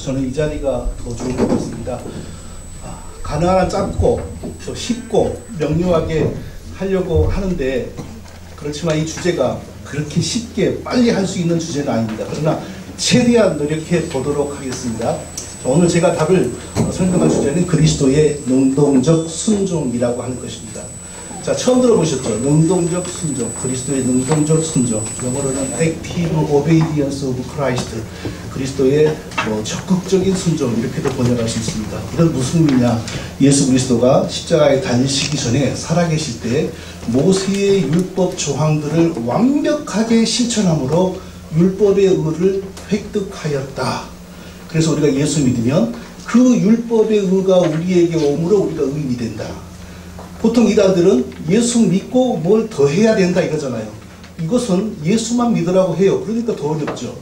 저는 이 자리가 더 좋은 것 같습니다. 가능한 짧고 또 쉽고 명료하게 하려고 하는데, 그렇지만 이 주제가 그렇게 쉽게 빨리 할 수 있는 주제는 아닙니다. 그러나 최대한 노력해 보도록 하겠습니다. 오늘 제가 답을 설명할 주제는 그리스도의 능동적 순종이라고 하는 것입니다. 자, 처음 들어보셨죠? 능동적 순종, 그리스도의 능동적 순종. 영어로는 Active Obedience of Christ. 그리스도의 적극적인 순종, 이렇게도 번역할 수 있습니다. 이건 무슨 의미냐? 예수 그리스도가 십자가에 달리시기 전에 살아계실 때 모세의 율법 조항들을 완벽하게 실천함으로 율법의 의를 획득하였다. 그래서 우리가 예수 믿으면 그 율법의 의가 우리에게 오므로 우리가 의인이 된다. 보통 이단들은 예수 믿고 뭘 더 해야 된다 이거잖아요. 이것은 예수만 믿으라고 해요. 그러니까 더 어렵죠.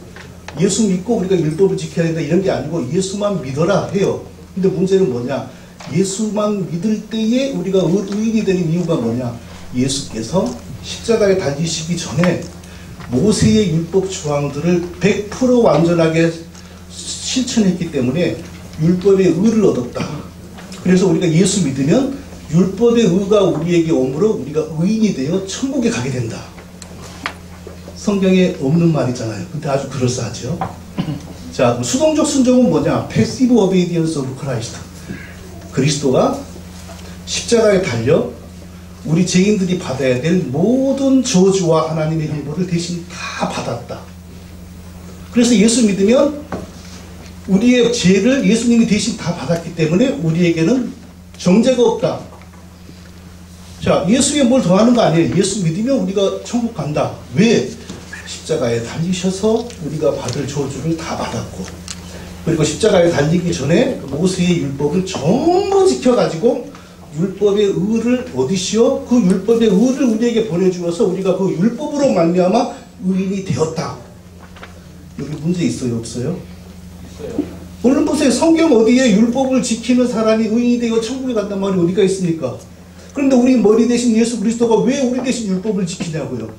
예수 믿고 우리가 율법을 지켜야 된다 이런 게 아니고 예수만 믿어라 해요. 근데 문제는 뭐냐? 예수만 믿을 때에 우리가 의인이 되는 이유가 뭐냐? 예수께서 십자가에 달리시기 전에 모세의 율법 조항들을 100% 완전하게 실천했기 때문에 율법의 의를 얻었다. 그래서 우리가 예수 믿으면 율법의 의가 우리에게 오므로 우리가 의인이 되어 천국에 가게 된다. 성경에 없는 말이잖아요. 근데 아주 그럴싸하죠. 자, 수동적 순종은 뭐냐? Passive Obedience of Christ. 그리스도가 십자가에 달려 우리 죄인들이 받아야 될 모든 저주와 하나님의 형벌을 대신 다 받았다. 그래서 예수 믿으면 우리의 죄를 예수님이 대신 다 받았기 때문에 우리에게는 정죄가 없다. 자, 예수에 뭘 더하는 거 아니에요. 예수 믿으면 우리가 천국 간다. 왜? 십자가에 달리셔서 우리가 받을 저주를 다 받았고, 그리고 십자가에 달리기 전에 모세의 율법을 전부 지켜가지고 율법의 의를 얻으시어 그 율법의 의를 우리에게 보내주어서 우리가 그 율법으로 말미암아 의인이 되었다. 여기 문제 있어요? 없어요? 있어요. 오늘 보세요. 성경 어디에 율법을 지키는 사람이 의인이 되어 천국에 간단 말이 어디가 있습니까? 그런데 우리 머리 대신 예수 그리스도가 왜 우리 대신 율법을 지키냐고요?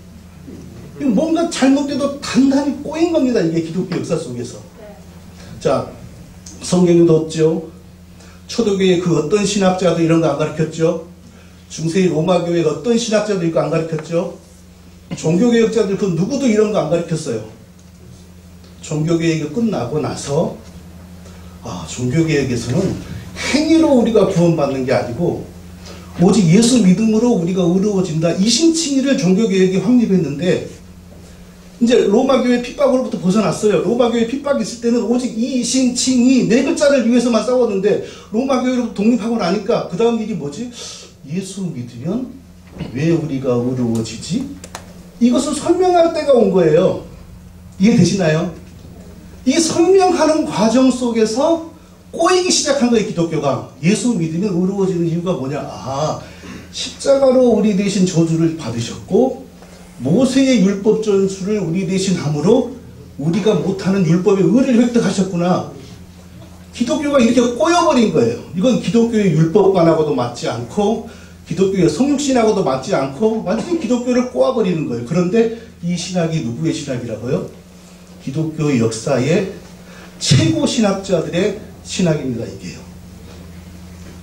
뭔가 잘못돼도 단단히 꼬인 겁니다. 이게 기독교 역사 속에서. 자, 성경에도 없죠. 초대교회 그 어떤 신학자도 이런 거 안 가르쳤죠. 중세의 로마교회 어떤 신학자도 이거 안 가르쳤죠. 종교개혁자들 그 누구도 이런 거 안 가르쳤어요. 종교개혁이 끝나고 나서 종교개혁에서는 행위로 우리가 구원받는 게 아니고 오직 예수 믿음으로 우리가 의로워진다. 이신칭의를 종교개혁이 확립했는데 이제 로마교회 핍박으로부터 벗어났어요. 로마교회 핍박이 있을 때는 오직 이신칭의 네 글자를 위해서만 싸웠는데 로마교회로부터 독립하고 나니까 그 다음 일이 뭐지? 예수 믿으면 왜 우리가 의로워지지? 이것을 설명할 때가 온 거예요. 이해되시나요? 이 설명하는 과정 속에서 꼬이기 시작한 거예요. 기독교가. 예수 믿으면 의로워지는 이유가 뭐냐? 십자가로 우리 대신 저주를 받으셨고 모세의 율법 전수를 우리 대신 함으로 우리가 못하는 율법의 의를 획득하셨구나. 기독교가 이렇게 꼬여버린 거예요. 이건 기독교의 율법관하고도 맞지 않고 기독교의 성육신하고도 맞지 않고 완전히 기독교를 꼬아버리는 거예요. 그런데 이 신학이 누구의 신학이라고요? 기독교 역사의 최고 신학자들의 신학입니다. 이게요.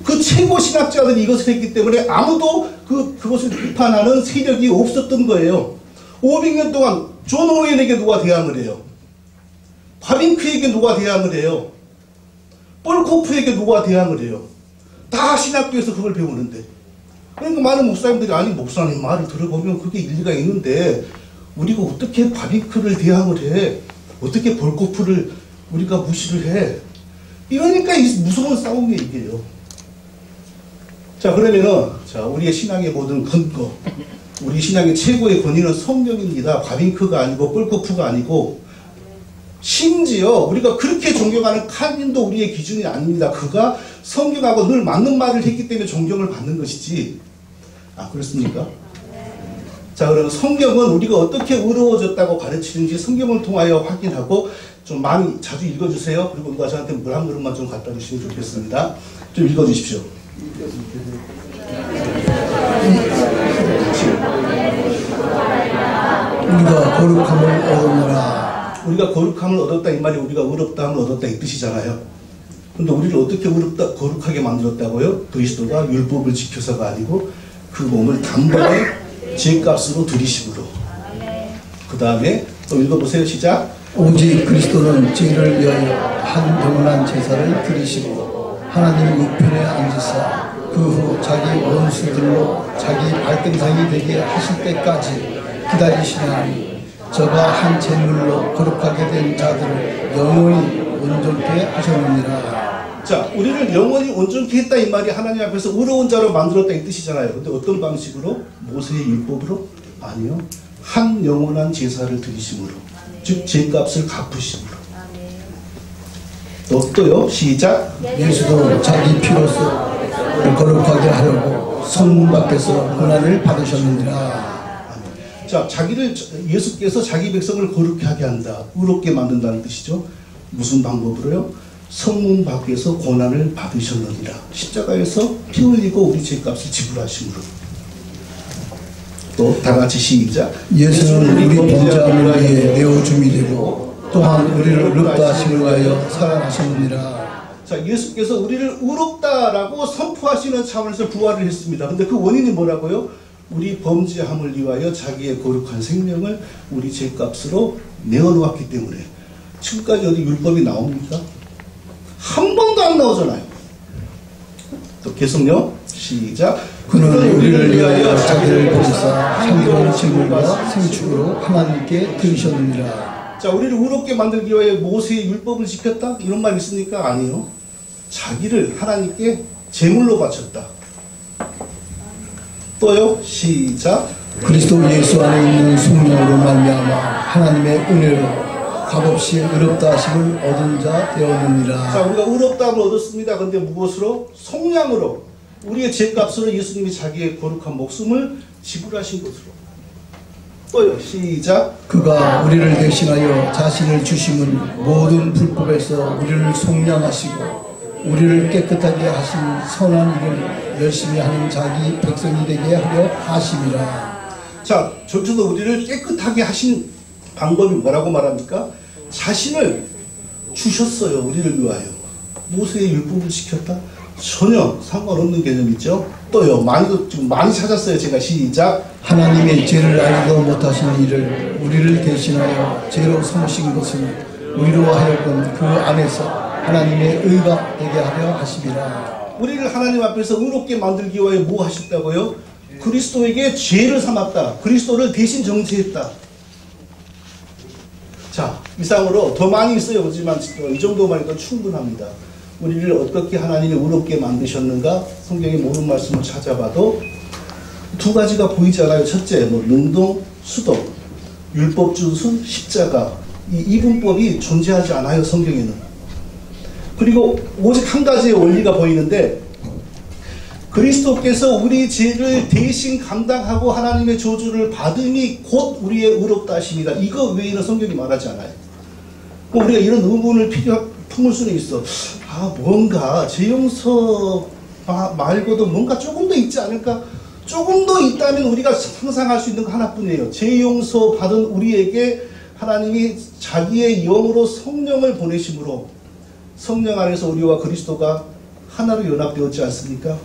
그 최고 신학자들이 이것을 했기 때문에 아무도 그것을 비판하는 세력이 없었던 거예요. 500년 동안 존 오웬에게 누가 대항을 해요? 바빙크에게 누가 대항을 해요? 폴코프에게 누가 대항을 해요? 다 신학교에서 그걸 배우는데. 그러니까 많은 목사님들이 아니 목사님 말을 들어보면 그게 일리가 있는데 우리가 어떻게 바빙크를 대항을 해? 어떻게 폴코프를 우리가 무시를 해? 이러니까 이 무서운 싸움이 이게요. 자, 그러면은, 우리의 신앙의 모든 근거, 우리 신앙의 최고의 권위는 성경입니다. 바빙크가 아니고, 폴코프가 아니고, 심지어 우리가 그렇게 존경하는 칼빈도 우리의 기준이 아닙니다. 그가 성경하고 늘 맞는 말을 했기 때문에 존경을 받는 것이지. 그렇습니까? 자, 그러면 성경은 우리가 어떻게 의로워졌다고 가르치는지 성경을 통하여 확인하고, 좀 많이 자주 읽어주세요. 그리고 누가 저한테 물 한 그릇만 좀 갖다 주시면 좋겠습니다. 좀 읽어주십시오. 우리가 거룩함을 얻었노라. 우리가 거룩함을 얻었다 이 말이 우리가 의롭다함을 얻었다 이 뜻이잖아요. 근데 우리를 어떻게 거룩하게 만들었다고요? 그리스도가 율법을 지켜서가 아니고 그 몸을 단번에 죄값으로 들이심으로. 그 다음에 또 읽어보세요. 시작. 오직 그리스도는 죄를 위하여 한 영원한 제사를 드리시고 하나님 우편에 앉으사 그 후 자기 원수들로 자기 발등상이 되게 하실 때까지 기다리시나니 저가 한 제물로 거룩하게 된 자들을 영원히 온전케 하셨느니라. 자, 우리를 영원히 온전케 했다 이 말이 하나님 앞에서 의로운 자로 만들었다 이 뜻이잖아요. 근데 어떤 방식으로? 모세의 율법으로? 아니요. 한 영원한 제사를 드리심으로. 즉 죄값을 갚으심으로. 또요. 시작. 예수도 자기 피로써 거룩하게 하려고 성문 밖에서 고난을 받으셨느니라. 자, 예수께서 자기 백성을 거룩하게 하게 한다. 의롭게 만든다는 뜻이죠. 무슨 방법으로요? 성문 밖에서 고난을 받으셨느니라. 십자가에서 피 흘리고 우리 죄값을 지불하심으로. 또 다같이 시작. 예수는 우리 범죄함을 위해 내어줌이 되고 또한 우리를 의롭다 하심을 위하여 살아나셨느니라. 자, 예수께서 우리를 의롭다라고 선포하시는 차원에서 부활을 했습니다. 근데 그 원인이 뭐라고요? 우리 범죄함을 위하여 자기의 거룩한 생명을 우리 죄값으로 내어놓았기 때문에. 지금까지 어디 율법이 나옵니까? 한 번도 안 나오잖아요. 또 계속요. 시작. 그는 우리를 위하여 자기를 버리사 향기로운 제물과 생축으로 하나님께 드리셨느니라. 자, 우리를 의롭게 만들기 위해 모세의 율법을 지켰다? 이런 말 있습니까? 아니요. 자기를 하나님께 제물로 바쳤다. 또요. 시작. 그리스도 예수 안에 있는 성령으로 말미암아 하나님의 은혜로 값없이 의롭다 하심을 얻은 자 되었느니라. 자, 우리가 의롭다함을 얻었습니다. 근데 무엇으로? 속량으로. 우리의 죄값으로 예수님이 자기의 거룩한 목숨을 지불하신 것으로. 또요. 시작. 그가 우리를 대신하여 자신을 주심은 모든 불법에서 우리를 속량하시고 우리를 깨끗하게 하신 선한 일을 열심히 하는 자기 백성이 되게 하려 하심이라. 자, 저쪽도 우리를 깨끗하게 하신 방법이 뭐라고 말합니까? 자신을 주셨어요. 우리를 위하여. 모세의 율법을 지켰다? 전혀 상관없는 개념이죠. 또요. 지금 많이 찾았어요. 제가 시작. 하나님의 죄를 알지도 못하신 이를 우리를 대신하여 죄로 삼으신 것은 우리로 하여금 그 안에서 하나님의 의가 되게 하려 하심이라. 우리를 하나님 앞에서 의롭게 만들기 위하여 뭐 하셨다고요? 그리스도에게 죄를 삼았다. 그리스도를 대신 정죄했다. 자, 이상으로 더 많이 있어요. 그렇지만 이 정도만 해도 충분합니다. 우리를 어떻게 하나님이 의롭게 만드셨는가? 성경의 모든 말씀을 찾아봐도 두 가지가 보이지 않아요. 첫째, 능동, 수동, 율법 준수, 십자가. 이 이분법이 존재하지 않아요. 성경에는. 그리고 오직 한 가지의 원리가 보이는데 그리스도께서 우리 죄를 대신 감당하고 하나님의 저주를 받으니 곧 우리의 의롭다 하심이다. 이거 외에는 성경이 말하지 않아요. 우리가 이런 의문을 품을 수는 있어. 뭔가 죄 용서 말고도 뭔가 조금 더 있지 않을까? 조금 더 있다면 우리가 상상할 수 있는 거 하나뿐이에요. 죄 용서 받은 우리에게 하나님이 자기의 영으로 성령을 보내심으로 성령 안에서 우리와 그리스도가 하나로 연합되었지 않습니까?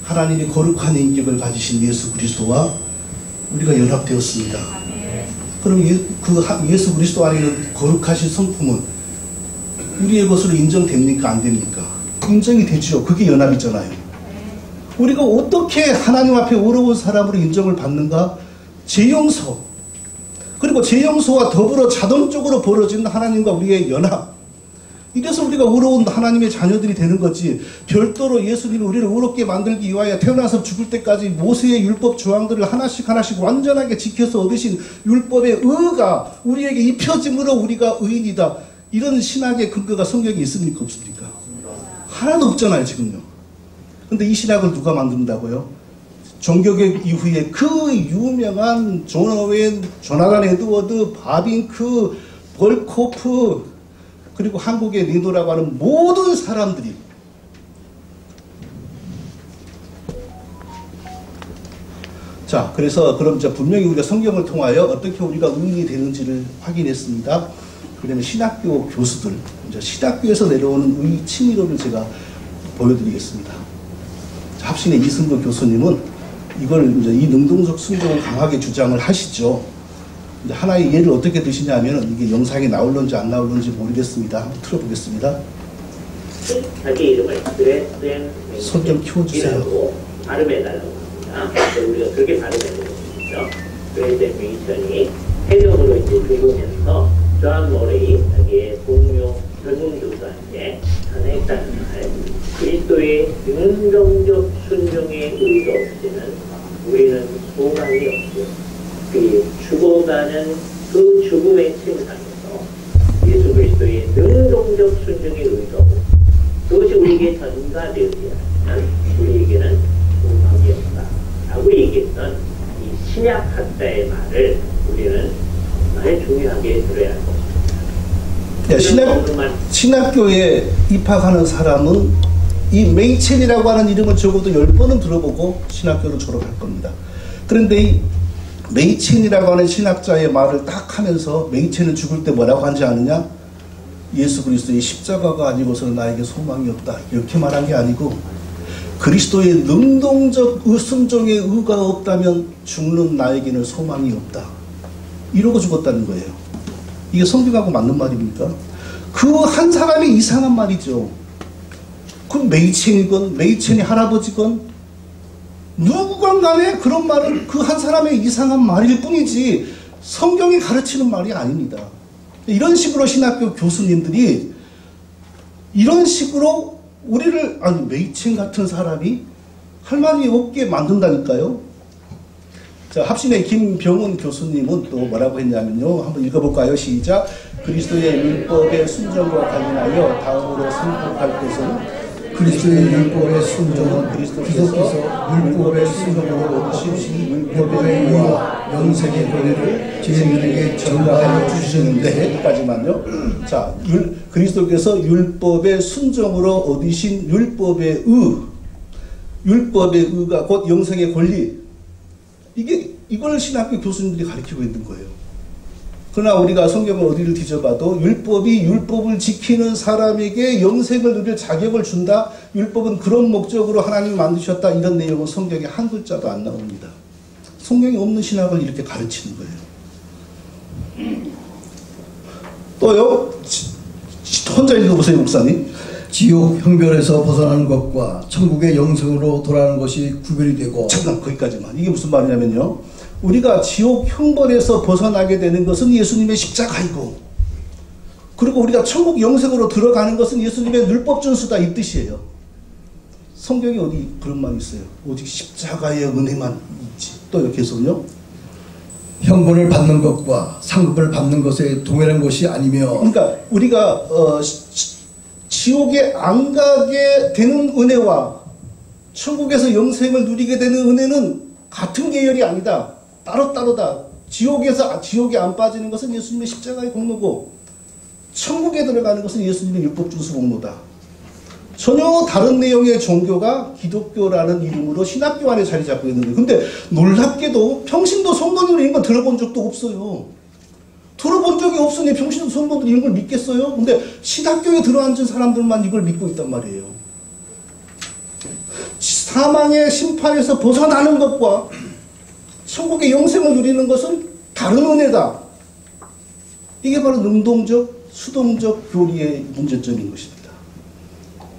하나님이 거룩한 인격을 가지신 예수 그리스도와 우리가 연합되었습니다. 그럼 예수 그리스도 안에 있는 거룩하신 성품은 우리의 것으로 인정됩니까? 안 됩니까? 인정이 되죠. 그게 연합이잖아요. 우리가 어떻게 하나님 앞에 어려운 사람으로 인정을 받는가? 죄 용서. 그리고 죄 용서와 더불어 자동적으로 벌어지는 하나님과 우리의 연합. 이래서 우리가 의로운 하나님의 자녀들이 되는 거지. 별도로 예수님이 우리를 의롭게 만들기 위하여 태어나서 죽을 때까지 모세의 율법 조항들을 하나씩 완전하게 지켜서 얻으신 율법의 의가 우리에게 입혀짐으로 우리가 의인이다. 이런 신학의 근거가 성경에 있습니까? 없습니까? 하나도 없잖아요. 지금요. 근데 이 신학을 누가 만든다고요? 종교개혁 이후에 그 유명한 존 오웬, 조나단 에드워드, 바빙크, 벌코프, 그리고 한국의 리노라고 하는 모든 사람들이 자, 그래서 그럼 분명히 우리가 성경을 통하여 어떻게 우리가 의인이 되는지를 확인했습니다. 그다음에 신학교 교수들, 이제 신학교에서 내려오는 의 친이론을 제가 보여드리겠습니다. 합신의 이승도 교수님은 이걸 이제 이 능동적 순종을 강하게 주장을 하시죠. 이제 하나의 예를 어떻게 드시냐면 이게 영상에 나올런지 안 나올런지 모르겠습니다. 한번 틀어보겠습니다. 자기 이름을 손 좀 키워주세요. 발음해달라고 합니다. 우리가 그렇게 발음해주는 것이죠. 그레이덴 메이션이 해명으로 이제 읽으면서 존 모레이 자기의 동료 설문조사한테 전했다는 말, 그리스도의 능동적 순종의 의도 없이는 우리는 소망이 없고 그 죽어가는 그 죽음의 침상에서 예수 그리스도의 능동적 순종의 의도, 그것이 우리에게 전가되지 않으면 우리에게는 소망이 없다 라고 얘기했던 이 신약학자의 말을 우리는 정말 중요하게 들어야 할 것입니다. 신학교에 입학하는 사람은 이 메이첸이라고 하는 이름을 적어도 10번은 들어보고 신학교를 졸업할 겁니다. 그런데 이 메이첸이라고 하는 신학자의 말을 딱 하면서 메이첸은 죽을 때 뭐라고 하지 않느냐? 예수 그리스도의 십자가가 아니고서는 나에게 소망이 없다. 이렇게 말한 게 아니고 그리스도의 능동적 순종의 의가 없다면 죽는 나에게는 소망이 없다. 이러고 죽었다는 거예요. 이게 성경하고 맞는 말입니까? 그 한 사람이 이상한 말이죠. 그럼 메이첸이건 메이첸이 할아버지건 누구건 간에 그런 말은 그 한 사람의 이상한 말일 뿐이지 성경이 가르치는 말이 아닙니다. 이런 식으로 신학교 교수님들이 이런 식으로 우리를 아니 메이첸 같은 사람이 할 말이 없게 만든다니까요. 자, 합신의 김병훈 교수님은 또 뭐라고 했냐면요. 한번 읽어볼까요? 시작. 그리스도의 율법의 순종과 관련하여 다음으로 선포할 것은 그리스도의 율법의 순종은 그리스도께서 율법의 순종으로 얻으신 율법의 의와 영생의 권리를 저희들에게 전가하여 주셨는데 여기까지만요. 자, 그리스도께서 율법의 순종으로 얻으신 율법의 율법의 의가 곧 영생의 권리, 이걸 신학교 교수님들이 가르치고 있는 거예요. 그러나 우리가 성경을 어디를 뒤져봐도 율법이 율법을 지키는 사람에게 영생을 누릴 자격을 준다. 율법은 그런 목적으로 하나님이 만드셨다. 이런 내용은 성경에 한 글자도 안 나옵니다. 성경에 없는 신학을 이렇게 가르치는 거예요. 또요. 혼자 읽어보세요, 목사님. 지옥 형벌에서 벗어나는 것과 천국의 영생으로 돌아가는 것이 구별이 되고. 잠깐 거기까지만. 이게 무슨 말이냐면요. 우리가 지옥 형벌에서 벗어나게 되는 것은 예수님의 십자가이고, 그리고 우리가 천국 영생으로 들어가는 것은 예수님의 율법 준수다, 이 뜻이에요. 성경에 어디 그런 말이 있어요? 오직 십자가의 은혜만 있지. 또 계속요. 형벌을 받는 것과 상급을 받는 것에 동일한 것이 아니며. 그러니까 우리가 지옥에 안 가게 되는 은혜와 천국에서 영생을 누리게 되는 은혜는 같은 계열이 아니다. 따로따로다. 지옥에 안 빠지는 것은 예수님의 십자가의 공로고, 천국에 들어가는 것은 예수님의 율법 준수 공로다. 전혀 다른 내용의 종교가 기독교라는 이름으로 신학교 안에 자리 잡고 있는 거예요. 근데 놀랍게도 평신도 성도들이 이런 거 들어본 적도 없어요. 들어본 적이 없으니 평신도 성도들이 이런 걸 믿겠어요? 근데 신학교에 들어앉은 사람들만 이걸 믿고 있단 말이에요. 사망의 심판에서 벗어나는 것과 천국의 영생을 누리는 것은 다른 은혜다. 이게 바로 능동적, 수동적 교리의 문제점인 것입니다.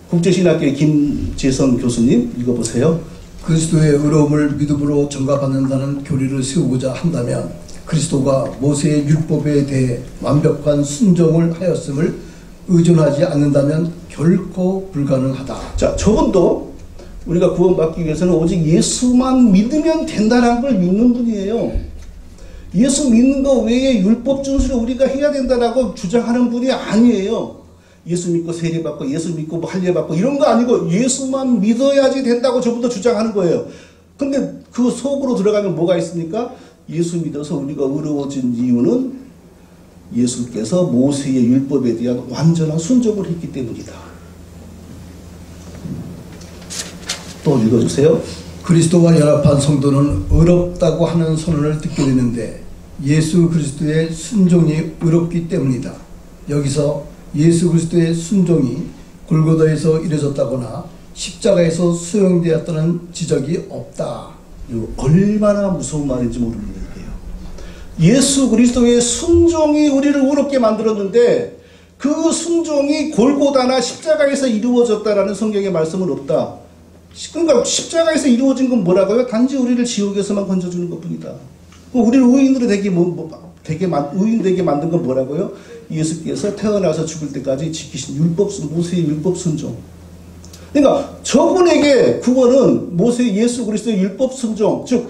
국제신학교의 김재성 교수님 읽어보세요. 그리스도의 의로움을 믿음으로 전가받는다는 교리를 세우고자 한다면 그리스도가 모세의 율법에 대해 완벽한 순종을 하였음을 의존하지 않는다면 결코 불가능하다. 자, 저분도 우리가 구원받기 위해서는 오직 예수만 믿으면 된다는 걸 믿는 분이에요. 예수 믿는 거 외에 율법 준수를 우리가 해야 된다라고 주장하는 분이 아니에요. 예수 믿고 세례받고 예수 믿고 뭐 할례받고 이런 거 아니고 예수만 믿어야지 된다고 저분도 주장하는 거예요. 근데 그 속으로 들어가면 뭐가 있습니까? 예수 믿어서 우리가 의로워진 이유는 예수께서 모세의 율법에 대한 완전한 순종을 했기 때문이다. 또 읽어주세요. 그리스도와 연합한 성도는 의롭다고 하는 선언을 듣게 되는데 예수 그리스도의 순종이 의롭기 때문이다. 여기서 예수 그리스도의 순종이 골고다에서 이루어졌다거나 십자가에서 수용되었다는 지적이 없다. 이거 얼마나 무서운 말인지 모릅니다. 예수 그리스도의 순종이 우리를 의롭게 만들었는데 그 순종이 골고다나 십자가에서 이루어졌다라는 성경의 말씀은 없다. 그러니까 십자가에서 이루어진 건 뭐라고요? 단지 우리를 지옥에서만 건져주는 것뿐이다. 우리를 의인으로 의인 되게 만든 건 뭐라고요? 예수께서 태어나서 죽을 때까지 지키신 모세의 율법 순종. 그러니까 저분에게 구원은 예수 그리스도의 율법 순종, 즉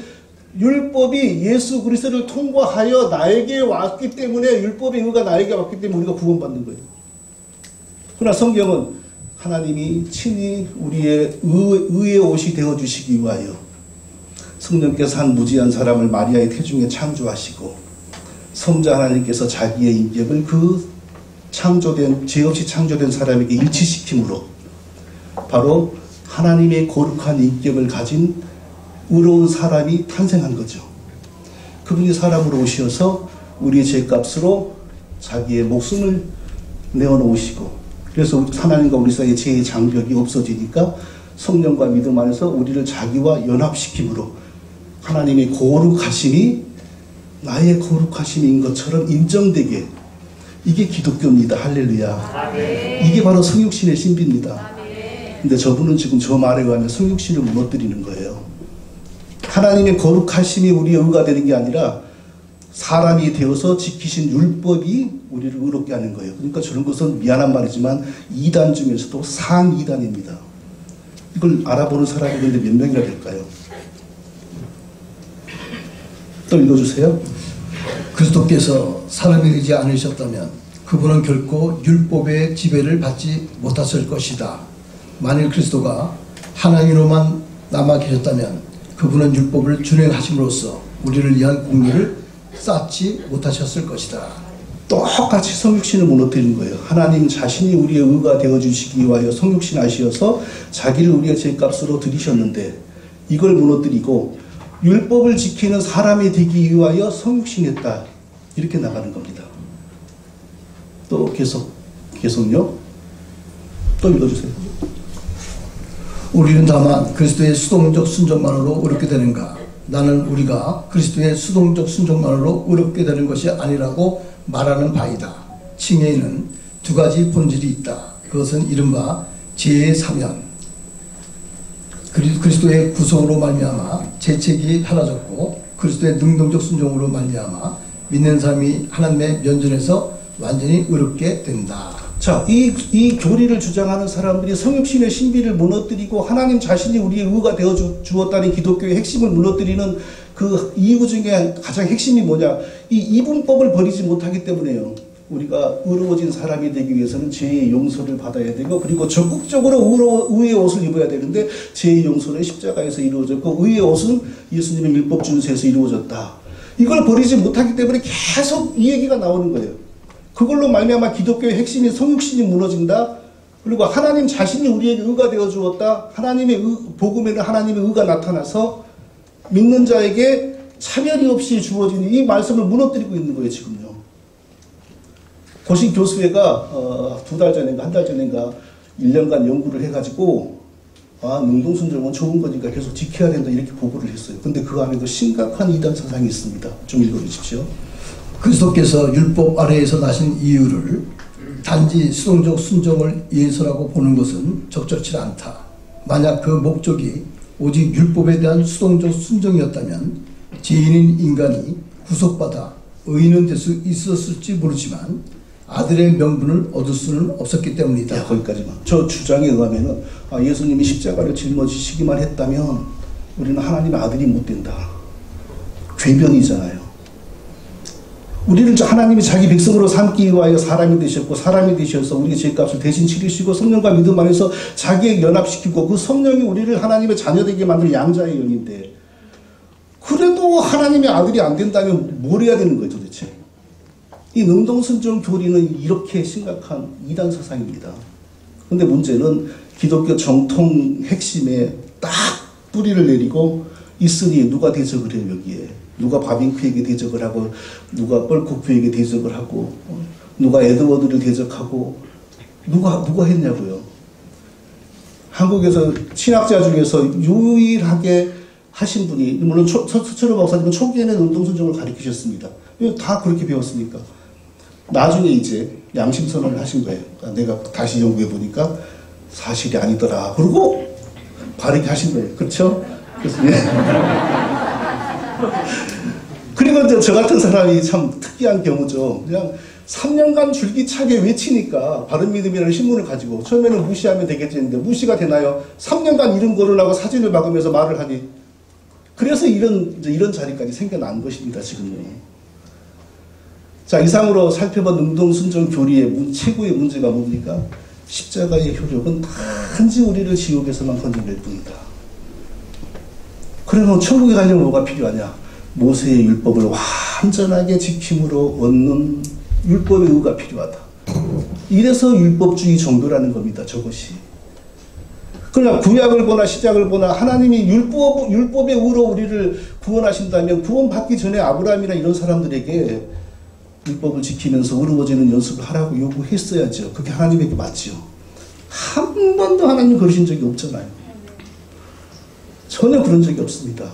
율법이 예수 그리스도를 통과하여 나에게 왔기 때문에, 율법의 의가 나에게 왔기 때문에 우리가 구원받는 거예요. 그러나 성경은 하나님이 친히 우리의 의의 옷이 되어주시기 위하여 성령께서 한 무지한 사람을 마리아의 태중에 창조하시고 성자 하나님께서 자기의 인격을 그 죄 없이 창조된 사람에게 일치시킴으로 바로 하나님의 거룩한 인격을 가진 의로운 사람이 탄생한 거죠. 그분이 사람으로 오셔서 우리의 죄값으로 자기의 목숨을 내어놓으시고, 그래서 하나님과 우리 사이의 죄의 장벽이 없어지니까 성령과 믿음 안에서 우리를 자기와 연합시킴으로 하나님의 거룩하심이 나의 거룩하심인 것처럼 인정되게, 이게 기독교입니다. 할렐루야. 이게 바로 성육신의 신비입니다. 근데 저분은 지금 저 말에 의하면 성육신을 무너뜨리는 거예요. 하나님의 거룩하심이 우리의 의가 되는 게 아니라 사람이 되어서 지키신 율법이 우리를 의롭게 하는 거예요. 그러니까 저런 것은 미안한 말이지만 이단 중에서도 상이단입니다. 이걸 알아보는 사람이 근데 몇 명이나 될까요? 또 읽어주세요. 그리스도께서 사람이 되지 않으셨다면 그분은 결코 율법의 지배를 받지 못했을 것이다. 만일 그리스도가 하나님으로만 남아 계셨다면 그분은 율법을 준행하심으로써 우리를 위한 공의를 쌓지 못하셨을 것이다. 똑같이 성육신을 무너뜨리는 거예요. 하나님 자신이 우리의 의가 되어주시기 위하여 성육신 하시어서 자기를 우리의 죄값으로 들이셨는데 이걸 무너뜨리고 율법을 지키는 사람이 되기 위하여 성육신했다. 이렇게 나가는 겁니다. 또 계속요. 또 읽어주세요. 우리는 다만 그리스도의 수동적 순종만으로 의롭게 되는가? 나는 우리가 그리스도의 수동적 순종만으로 의롭게 되는 것이 아니라고 말하는 바이다. 칭의에는 두 가지 본질이 있다. 그것은 이른바 죄의 사면, 그리스도의 구속으로 말미암아 죄책이 사라졌고 그리스도의 능동적 순종으로 말미암아 믿는 사람이 하나님의 면전에서 완전히 의롭게 된다. 자, 이 교리를 주장하는 사람들이 성육신의 신비를 무너뜨리고 하나님 자신이 우리의 의가 되어 주었다는 기독교의 핵심을 무너뜨리는 그 이유 중에 가장 핵심이 뭐냐? 이 이분법을 버리지 못하기 때문에요. 우리가 의로워진 사람이 되기 위해서는 죄의 용서를 받아야 되고, 그리고 적극적으로 의의 옷을 입어야 되는데 죄의 용서는 십자가에서 이루어졌고 의의 옷은 예수님의 율법 준수에서 이루어졌다. 이걸 버리지 못하기 때문에 계속 이 얘기가 나오는 거예요. 그걸로 말미암아 기독교의 핵심인 성육신이 무너진다. 그리고 하나님 자신이 우리에게 의가 되어 주었다. 하나님의 복음에는 하나님의 의가 나타나서 믿는 자에게 차별이 없이 주어지는 이 말씀을 무너뜨리고 있는 거예요, 지금요. 고신 교수회가 한 달 전인가 1년간 연구를 해가지고 능동순종은 좋은 거니까 계속 지켜야 된다 이렇게 보고를 했어요. 근데 그 안에도 심각한 이단 사상이 있습니다. 좀 읽어주십시오. 그리스도께서 율법 아래에서 나신 이유를 단지 수동적 순종을 예서라고 보는 것은 적절치 않다. 만약 그 목적이 오직 율법에 대한 수동적 순종이었다면 죄인인 인간이 구속받아 의인은 될 수 있었을지 모르지만 아들의 명분을 얻을 수는 없었기 때문이다. 거기까지만. 저 주장에 의하면은 예수님이 십자가를 짊어지시기만 했다면 우리는 하나님의 아들이 못 된다. 궤변이잖아요. 우리를 하나님이 자기 백성으로 삼기 위하여 사람이 되셨고, 사람이 되셔서 우리의 죄값을 대신 치르시고 성령과 믿음 안에서 자기에게 연합시키고, 그 성령이 우리를 하나님의 자녀되게 만든 양자의 영인데, 그래도 하나님의 아들이 안 된다면 뭘 해야 되는 거예요 도대체? 이 능동순종 교리는 이렇게 심각한 이단 사상입니다. 근데 문제는 기독교 정통 핵심에 딱 뿌리를 내리고 있으니 누가 대적을 해요 여기에? 누가 바빙크에게 대적을 하고 누가 뻘코프에게 대적을 하고 누가 에드워드를 대적하고 누가 했냐고요. 한국에서 신학자 중에서 유일하게 하신 분이, 물론 서철호 박사님은 초기에는 운동순종을 가르치셨습니다. 다 그렇게 배웠으니까. 나중에 이제 양심선언을 하신 거예요. 내가 다시 연구해 보니까 사실이 아니더라. 그리고 바르게 하신 거예요. 그렇죠? 그래서 그리고 이제 저 같은 사람이 참 특이한 경우죠. 그냥 3년간 줄기차게 외치니까 바른믿음이라는 신문을 가지고 처음에는 무시하면 되겠지 했는데 무시가 되나요? 3년간 이름 거론하고 사진을 박으면서 말을 하니, 그래서 이런 자리까지 생겨난 것입니다. 지금요. 자, 이상으로 살펴본 능동순종 교리의 최고의 문제가 뭡니까? 십자가의 효력은 단지 우리를 지옥에서만 건져낼 뿐이다. 그러면 천국에 가려면 뭐가 필요하냐? 모세의 율법을 완전하게 지킴으로 얻는 율법의 의가 필요하다. 이래서 율법주의 정도라는 겁니다. 저것이. 그러나 구약을 보나 시작을 보나 하나님이 율법의 의로 우리를 구원하신다면 구원받기 전에 아브라함이나 이런 사람들에게 율법을 지키면서 의로워지는 연습을 하라고 요구했어야죠. 그게 하나님에게 맞지요. 한 번도 하나님 그러신 적이 없잖아요. 전혀 그런 적이 없습니다.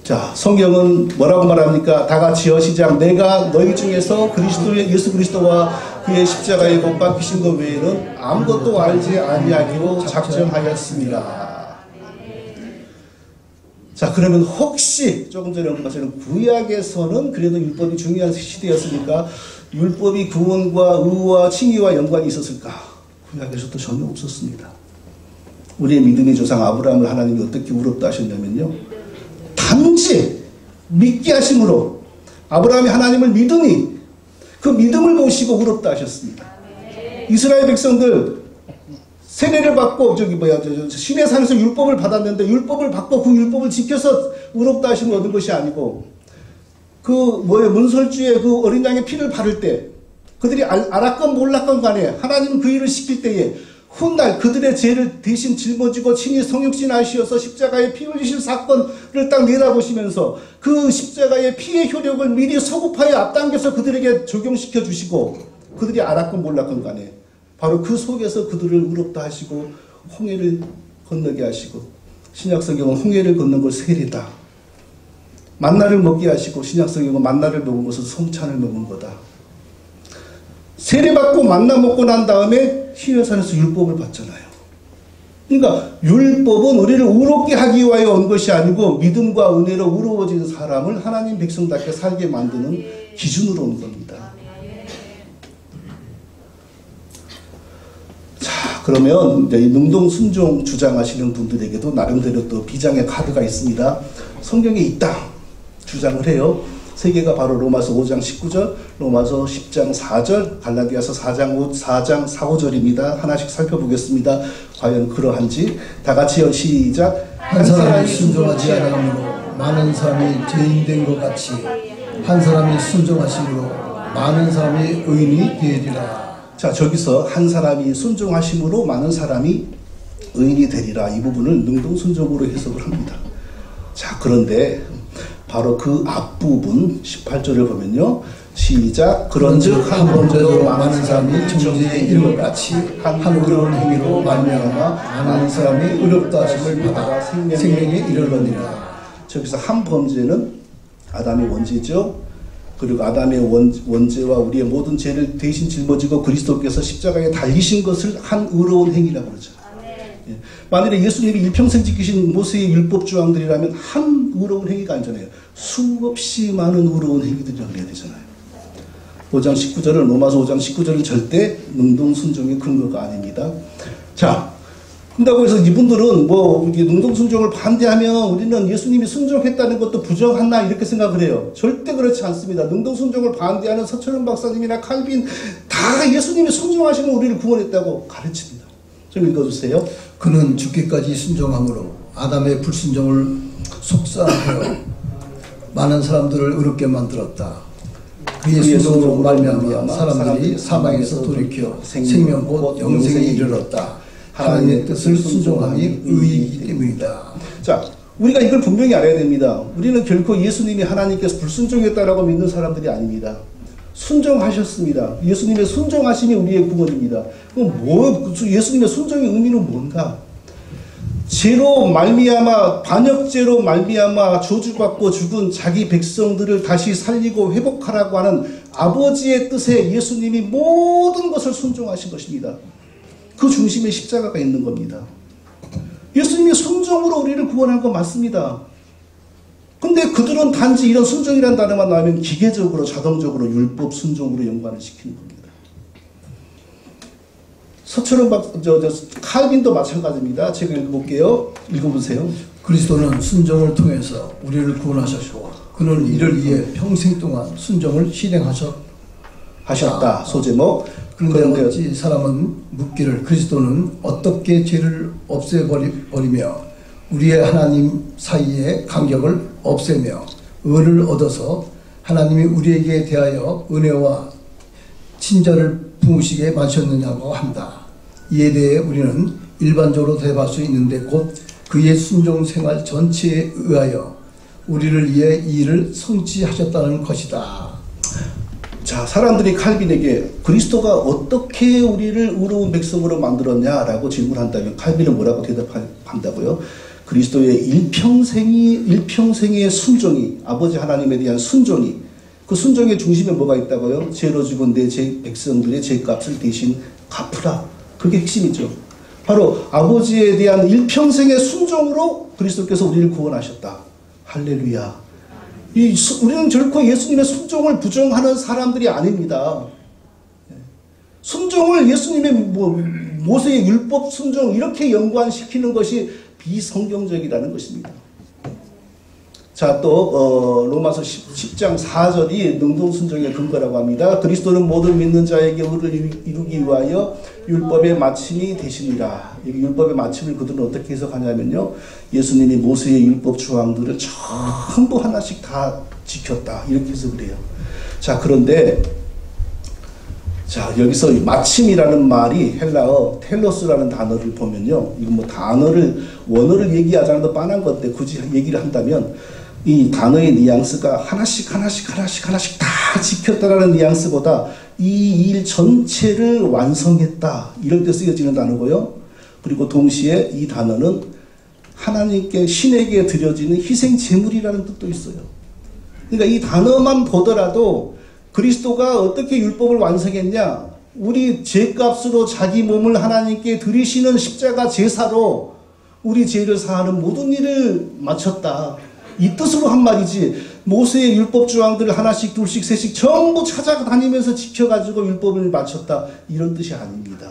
자, 성경은 뭐라고 말합니까? 다 같이요. 시작. 내가 너희 중에서 예수 그리스도와 그의 십자가에 못 박히신 것 외에는 아무것도 알지 아니하기로 작정하였습니다. 자, 그러면 혹시 조금 전에 언급하신 구약에서는 그래도 율법이 중요한 시대였으니까 율법이 구원과 의와 칭의와 연관이 있었을까? 구약에서도 전혀 없었습니다. 우리의 믿음의 조상 아브라함을 하나님이 어떻게 의롭다 하셨냐면요, 단지 믿게 하심으로 아브라함이 하나님을 믿으니 그 믿음을 보시고 의롭다 하셨습니다. 이스라엘 백성들 세례를 받고 신의 산에서 율법을 받았는데 율법을 받고 그 율법을 지켜서 의롭다 하심을 얻은 것이 아니고 문설주에 그 어린 양의 피를 바를 때 그들이 알았건 몰랐건 간에 하나님은 그 일을 시킬 때에 훗날 그들의 죄를 대신 짊어지고 친히 성육신하시어서 십자가에 피 흘리실 사건을 딱 내다보시면서 그 십자가의 피의 효력을 미리 소급하여 앞당겨서 그들에게 적용시켜 주시고 그들이 알았건 몰랐건 간에 바로 그 속에서 그들을 의롭다 하시고 홍해를 건너게 하시고, 신약성경은 홍해를 건넌 걸 세례다. 만나를 먹게 하시고 신약성경은 만나를 먹은 것은 성찬을 먹은 거다. 세례받고 만나 먹고 난 다음에 시내산에서 율법을 받잖아요. 그러니까 율법은 우리를 의롭게 하기 위하여 온 것이 아니고 믿음과 은혜로 의로워진 사람을 하나님 백성답게 살게 만드는 기준으로 온 겁니다. 자, 그러면 이제 능동순종 주장하시는 분들에게도 나름대로 또 비장의 카드가 있습니다. 성경에 있다 주장을 해요. 세 개가 바로 로마서 5장 19절, 로마서 10장 4절, 갈라디아서 4장 4, 5절입니다. 하나씩 살펴보겠습니다. 과연 그러한지. 다 같이요. 시작. 한 사람이 순종하지 않으므로 많은 사람이 죄인된 것 같이 한 사람이 순종하심으로 많은 사람이 의인이 되리라. 자, 저기서 한 사람이 순종하심으로 많은 사람이 의인이 되리라. 이 부분을 능동순종으로 해석을 합니다. 자, 그런데 바로 그 앞부분 18절을 보면요. 시작. 그런즉 한 범죄로 많은 사람이 정죄에 이른 것 같이 한 의로운 행위로 말미암아 많은 사람이 의롭다 하심을 받아 생명에 이르러니라. 저기서 한 범죄는 아담의 원죄죠. 그리고 아담의 원죄와 우리의 모든 죄를 대신 짊어지고 그리스도께서 십자가에 달리신 것을 한 의로운 행위라고 그러죠. 만일에 예수님이 일평생 지키신 모세의 율법 조항들이라면 한 의로운 행위가 아니잖아요. 수없이 많은 의로운 행위들이라고 그래야 되잖아요. 5장 19절은 로마서 5장 19절은 절대 능동순종의 근거가 아닙니다. 자, 그런다고 해서 이분들은 능동순종을 반대하면 우리는 예수님이 순종했다는 것도 부정한다 이렇게 생각을 해요. 절대 그렇지 않습니다. 능동순종을 반대하는 서철훈 박사님이나 칼빈 다 예수님이 순종하시면 우리를 구원했다고 가르칩니다. 좀 읽어주세요. 그는 죽기까지 순종함으로 아담의 불순종을 속사하여 많은 사람들을 의롭게 만들었다. 그의 순종으로 말미암아 사람들이 사망에서 돌이켜 생명 곧 영생에 이르렀다. 하나님의 뜻을 순종함이 의이기 때문이다. 자, 우리가 이걸 분명히 알아야 됩니다. 우리는 결코 예수님이 하나님께서 불순종했다라고 믿는 사람들이 아닙니다. 순종하셨습니다. 예수님의 순종하심이 우리의 구원입니다. 그럼 예수님의 순종의 의미는 뭔가? 죄로 말미암아 반역죄로 말미암아 저주받고 죽은 자기 백성들을 다시 살리고 회복하라고 하는 아버지의 뜻에 예수님이 모든 것을 순종하신 것입니다. 그 중심에 십자가가 있는 겁니다. 예수님이 순종으로 우리를 구원한 건 맞습니다. 근데 그들은 단지 이런 순종이라는 단어만 나오면 기계적으로 자동적으로 율법 순종으로 연관을 시키는 겁니다. 서철은 칼빈도 마찬가지입니다. 제가 읽어볼게요. 읽어보세요. 그리스도는 순종을 통해서 우리를 구원하셨고 그는 이를 위해 평생 동안 순종을 실행하셨다. 소제목. 그런데 어찌 사람은 묻기를 그리스도는 어떻게 죄를 없애버리며 우리의 하나님 사이의 간격을 없애며 의를 얻어서 하나님이 우리에게 대하여 은혜와 친절을 부으시게 마셨느냐고 한다. 이에 대해 우리는 일반적으로 대답할 수 있는데 곧 그의 순종 생활 전체에 의하여 우리를 위해 이 일을 성취하셨다는 것이다. 자, 사람들이 칼빈에게 그리스도가 어떻게 우리를 의로운 백성으로 만들었냐라고 질문한다면 칼빈은 뭐라고 대답한다고요? 그리스도의 일평생의 순종이, 아버지 하나님에 대한 순종이, 그 순종의 중심에 뭐가 있다고요? 죄로 죽은 내 백성들의 죄값을 대신 갚으라. 그게 핵심이죠. 바로 아버지에 대한 일평생의 순종으로 그리스도께서 우리를 구원하셨다. 할렐루야. 우리는 결코 예수님의 순종을 부정하는 사람들이 아닙니다. 순종을 예수님의 모세의 율법 순종 이렇게 연관시키는 것이 비성경적이라는 것입니다. 자, 또 로마서 10장 4절이 능동순종의 근거라고 합니다. 그리스도는 모든 믿는 자에게 의를 이루기 위하여 율법의 마침이 되시니라. 여기 율법의 마침을 그들은 어떻게 해석하냐면요, 예수님이 모세의 율법 조항들을 전부 하나씩 다 지켰다, 이렇게 해석을 해요. 자, 그런데 자, 여기서 마침이라는 말이 헬라어 텔로스라는 단어를 보면요, 이거 뭐 원어를 얘기하지 않아도 뻔한 건데 굳이 얘기를 한다면 이 단어의 뉘앙스가 하나씩 다 지켰다라는 뉘앙스보다 이 일 전체를 완성했다, 이럴 때 쓰여지는 단어고요. 그리고 동시에 이 단어는 하나님께, 신에게 드려지는 희생 제물이라는 뜻도 있어요. 그러니까 이 단어만 보더라도 그리스도가 어떻게 율법을 완성했냐, 우리 죄값으로 자기 몸을 하나님께 드리시는 십자가 제사로 우리 죄를 사하는 모든 일을 마쳤다, 이 뜻으로 한 말이지, 모세의 율법 조항들을 하나씩 둘씩 셋씩 전부 찾아다니면서 지켜가지고 율법을 마쳤다, 이런 뜻이 아닙니다.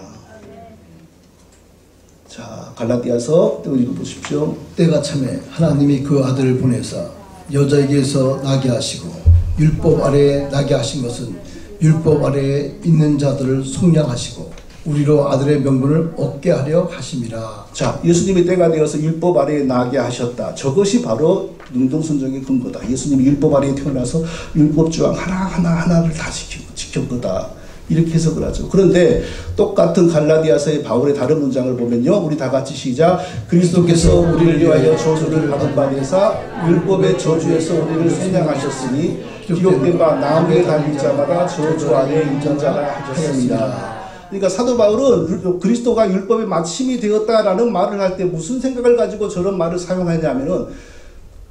자, 갈라디아서 또 읽어보십시오. 때가 참에 하나님이 그 아들을 보내사 여자에게서 나게 하시고 율법 아래에 나게 하신 것은 율법 아래에 있는 자들을 속량하시고 우리로 아들의 명분을 얻게 하려 하심이라. 자, 예수님이 때가 되어서 율법 아래에 나게 하셨다. 저것이 바로 능동순종의 근거다. 예수님이 율법 아래에 태어나서 율법 조항 하나를 다 지킨 거다, 이렇게 해석을 하죠. 그런데 똑같은 갈라디아서의 바울의 다른 문장을 보면요, 우리 다 같이 시작. 그리스도께서 우리를 위하여 저주를 받은 바 되사 율법의 저주에서 우리를 속량하셨으니 기록된 바 나무에 달린 자마다 저주 아래 있는 자라 하셨습니다. 그러니까 사도 바울은 그리스도가 율법의 마침이 되었다라는 말을 할 때 무슨 생각을 가지고 저런 말을 사용하냐면은,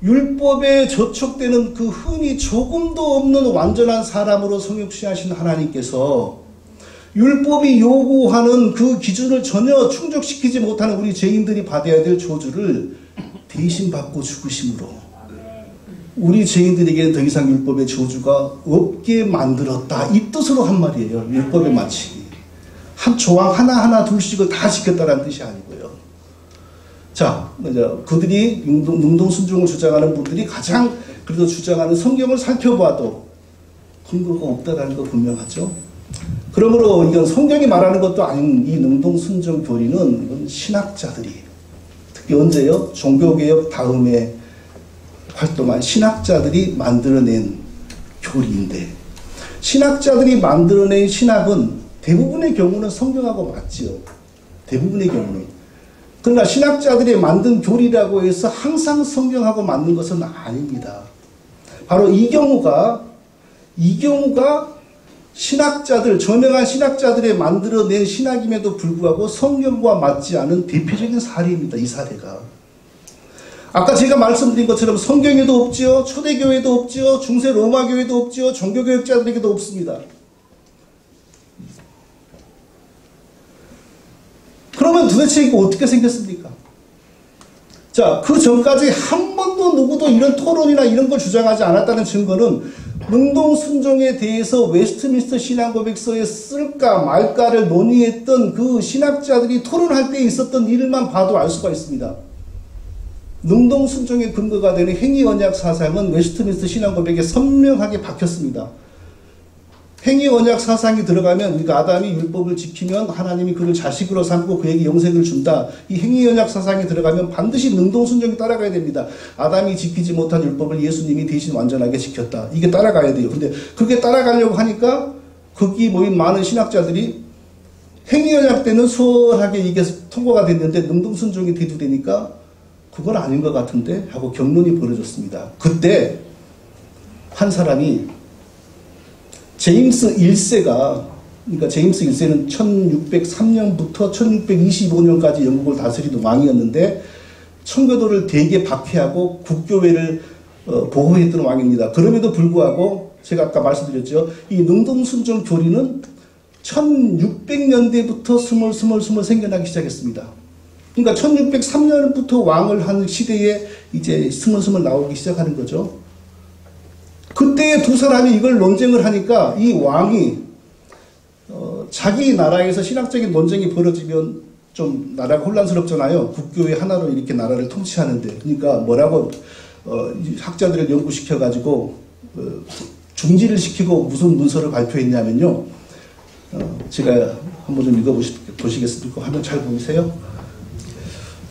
율법에 저촉되는 그 흠이 조금도 없는 완전한 사람으로 성육시하신 하나님께서 율법이 요구하는 그 기준을 전혀 충족시키지 못하는 우리 죄인들이 받아야 될 저주를 대신 받고 죽으심으로 우리 죄인들에게는 더 이상 율법의 저주가 없게 만들었다, 이 뜻으로 한 말이에요. 율법의 마침이 한 조항 하나하나 둘씩을 다 지켰다는 뜻이 아니고요. 자, 그들이 능동순종을 주장하는 분들이 가장 그래도 주장하는 성경을 살펴봐도 근거가 없다라는 거 분명하죠. 그러므로 이건 성경이 말하는 것도 아닌 이 능동순종 교리는 이건 신학자들이, 특히 언제요? 종교개혁 다음에 활동한 신학자들이 만들어낸 교리인데, 신학자들이 만들어낸 신학은 대부분의 경우는 성경하고 맞지요. 대부분의 경우는. 그러나 신학자들이 만든 교리라고 해서 항상 성경하고 맞는 것은 아닙니다. 바로 이 경우가 신학자들, 저명한 신학자들의 만들어낸 신학임에도 불구하고 성경과 맞지 않은 대표적인 사례입니다. 이 사례가. 아까 제가 말씀드린 것처럼 성경에도 없지요, 초대교회도 없지요, 중세 로마교회도 없지요, 종교개혁자들에게도 없습니다. 그러면 도대체 이거 어떻게 생겼습니까? 자, 그 전까지 한 번도 누구도 이런 토론이나 이런 걸 주장하지 않았다는 증거는 능동순종에 대해서 웨스트민스터 신앙고백서에 쓸까 말까를 논의했던 그 신학자들이 토론할 때 있었던 일만 봐도 알 수가 있습니다. 능동순종의 근거가 되는 행위언약 사상은 웨스트민스터 신앙고백에 선명하게 박혔습니다. 행위언약 사상이 들어가면, 그러니까 아담이 율법을 지키면 하나님이 그를 자식으로 삼고 그에게 영생을 준다. 이 행위언약 사상이 들어가면 반드시 능동순종이 따라가야 됩니다. 아담이 지키지 못한 율법을 예수님이 대신 완전하게 지켰다. 이게 따라가야 돼요. 근데 그게 따라가려고 하니까 거기 모인 많은 신학자들이 행위언약 때는 수월하게 이게 통과가 됐는데 능동순종이 대두되니까 그건 아닌 것 같은데 하고 격론이 벌어졌습니다. 그때 한 사람이 제임스 1세가, 그러니까 제임스 1세는 1603년부터 1625년까지 영국을 다스리던 왕이었는데 청교도를 대개 박해하고 국교회를 보호했던 왕입니다. 그럼에도 불구하고 제가 아까 말씀드렸죠. 이 능동순종 교리는 1600년대부터 스멀스멀 생겨나기 시작했습니다. 그러니까 1603년부터 왕을 한 시대에 이제 스멀스멀 나오기 시작하는 거죠. 그때 두 사람이 이걸 논쟁을 하니까 이 왕이 자기 나라에서 신학적인 논쟁이 벌어지면 좀 나라가 혼란스럽잖아요. 국교회 하나로 이렇게 나라를 통치하는데. 그러니까 뭐라고 학자들을 연구시켜가지고 중지를 시키고 무슨 문서를 발표했냐면요. 제가 한번 좀 읽어보시겠습니까? 화면 잘 보이세요?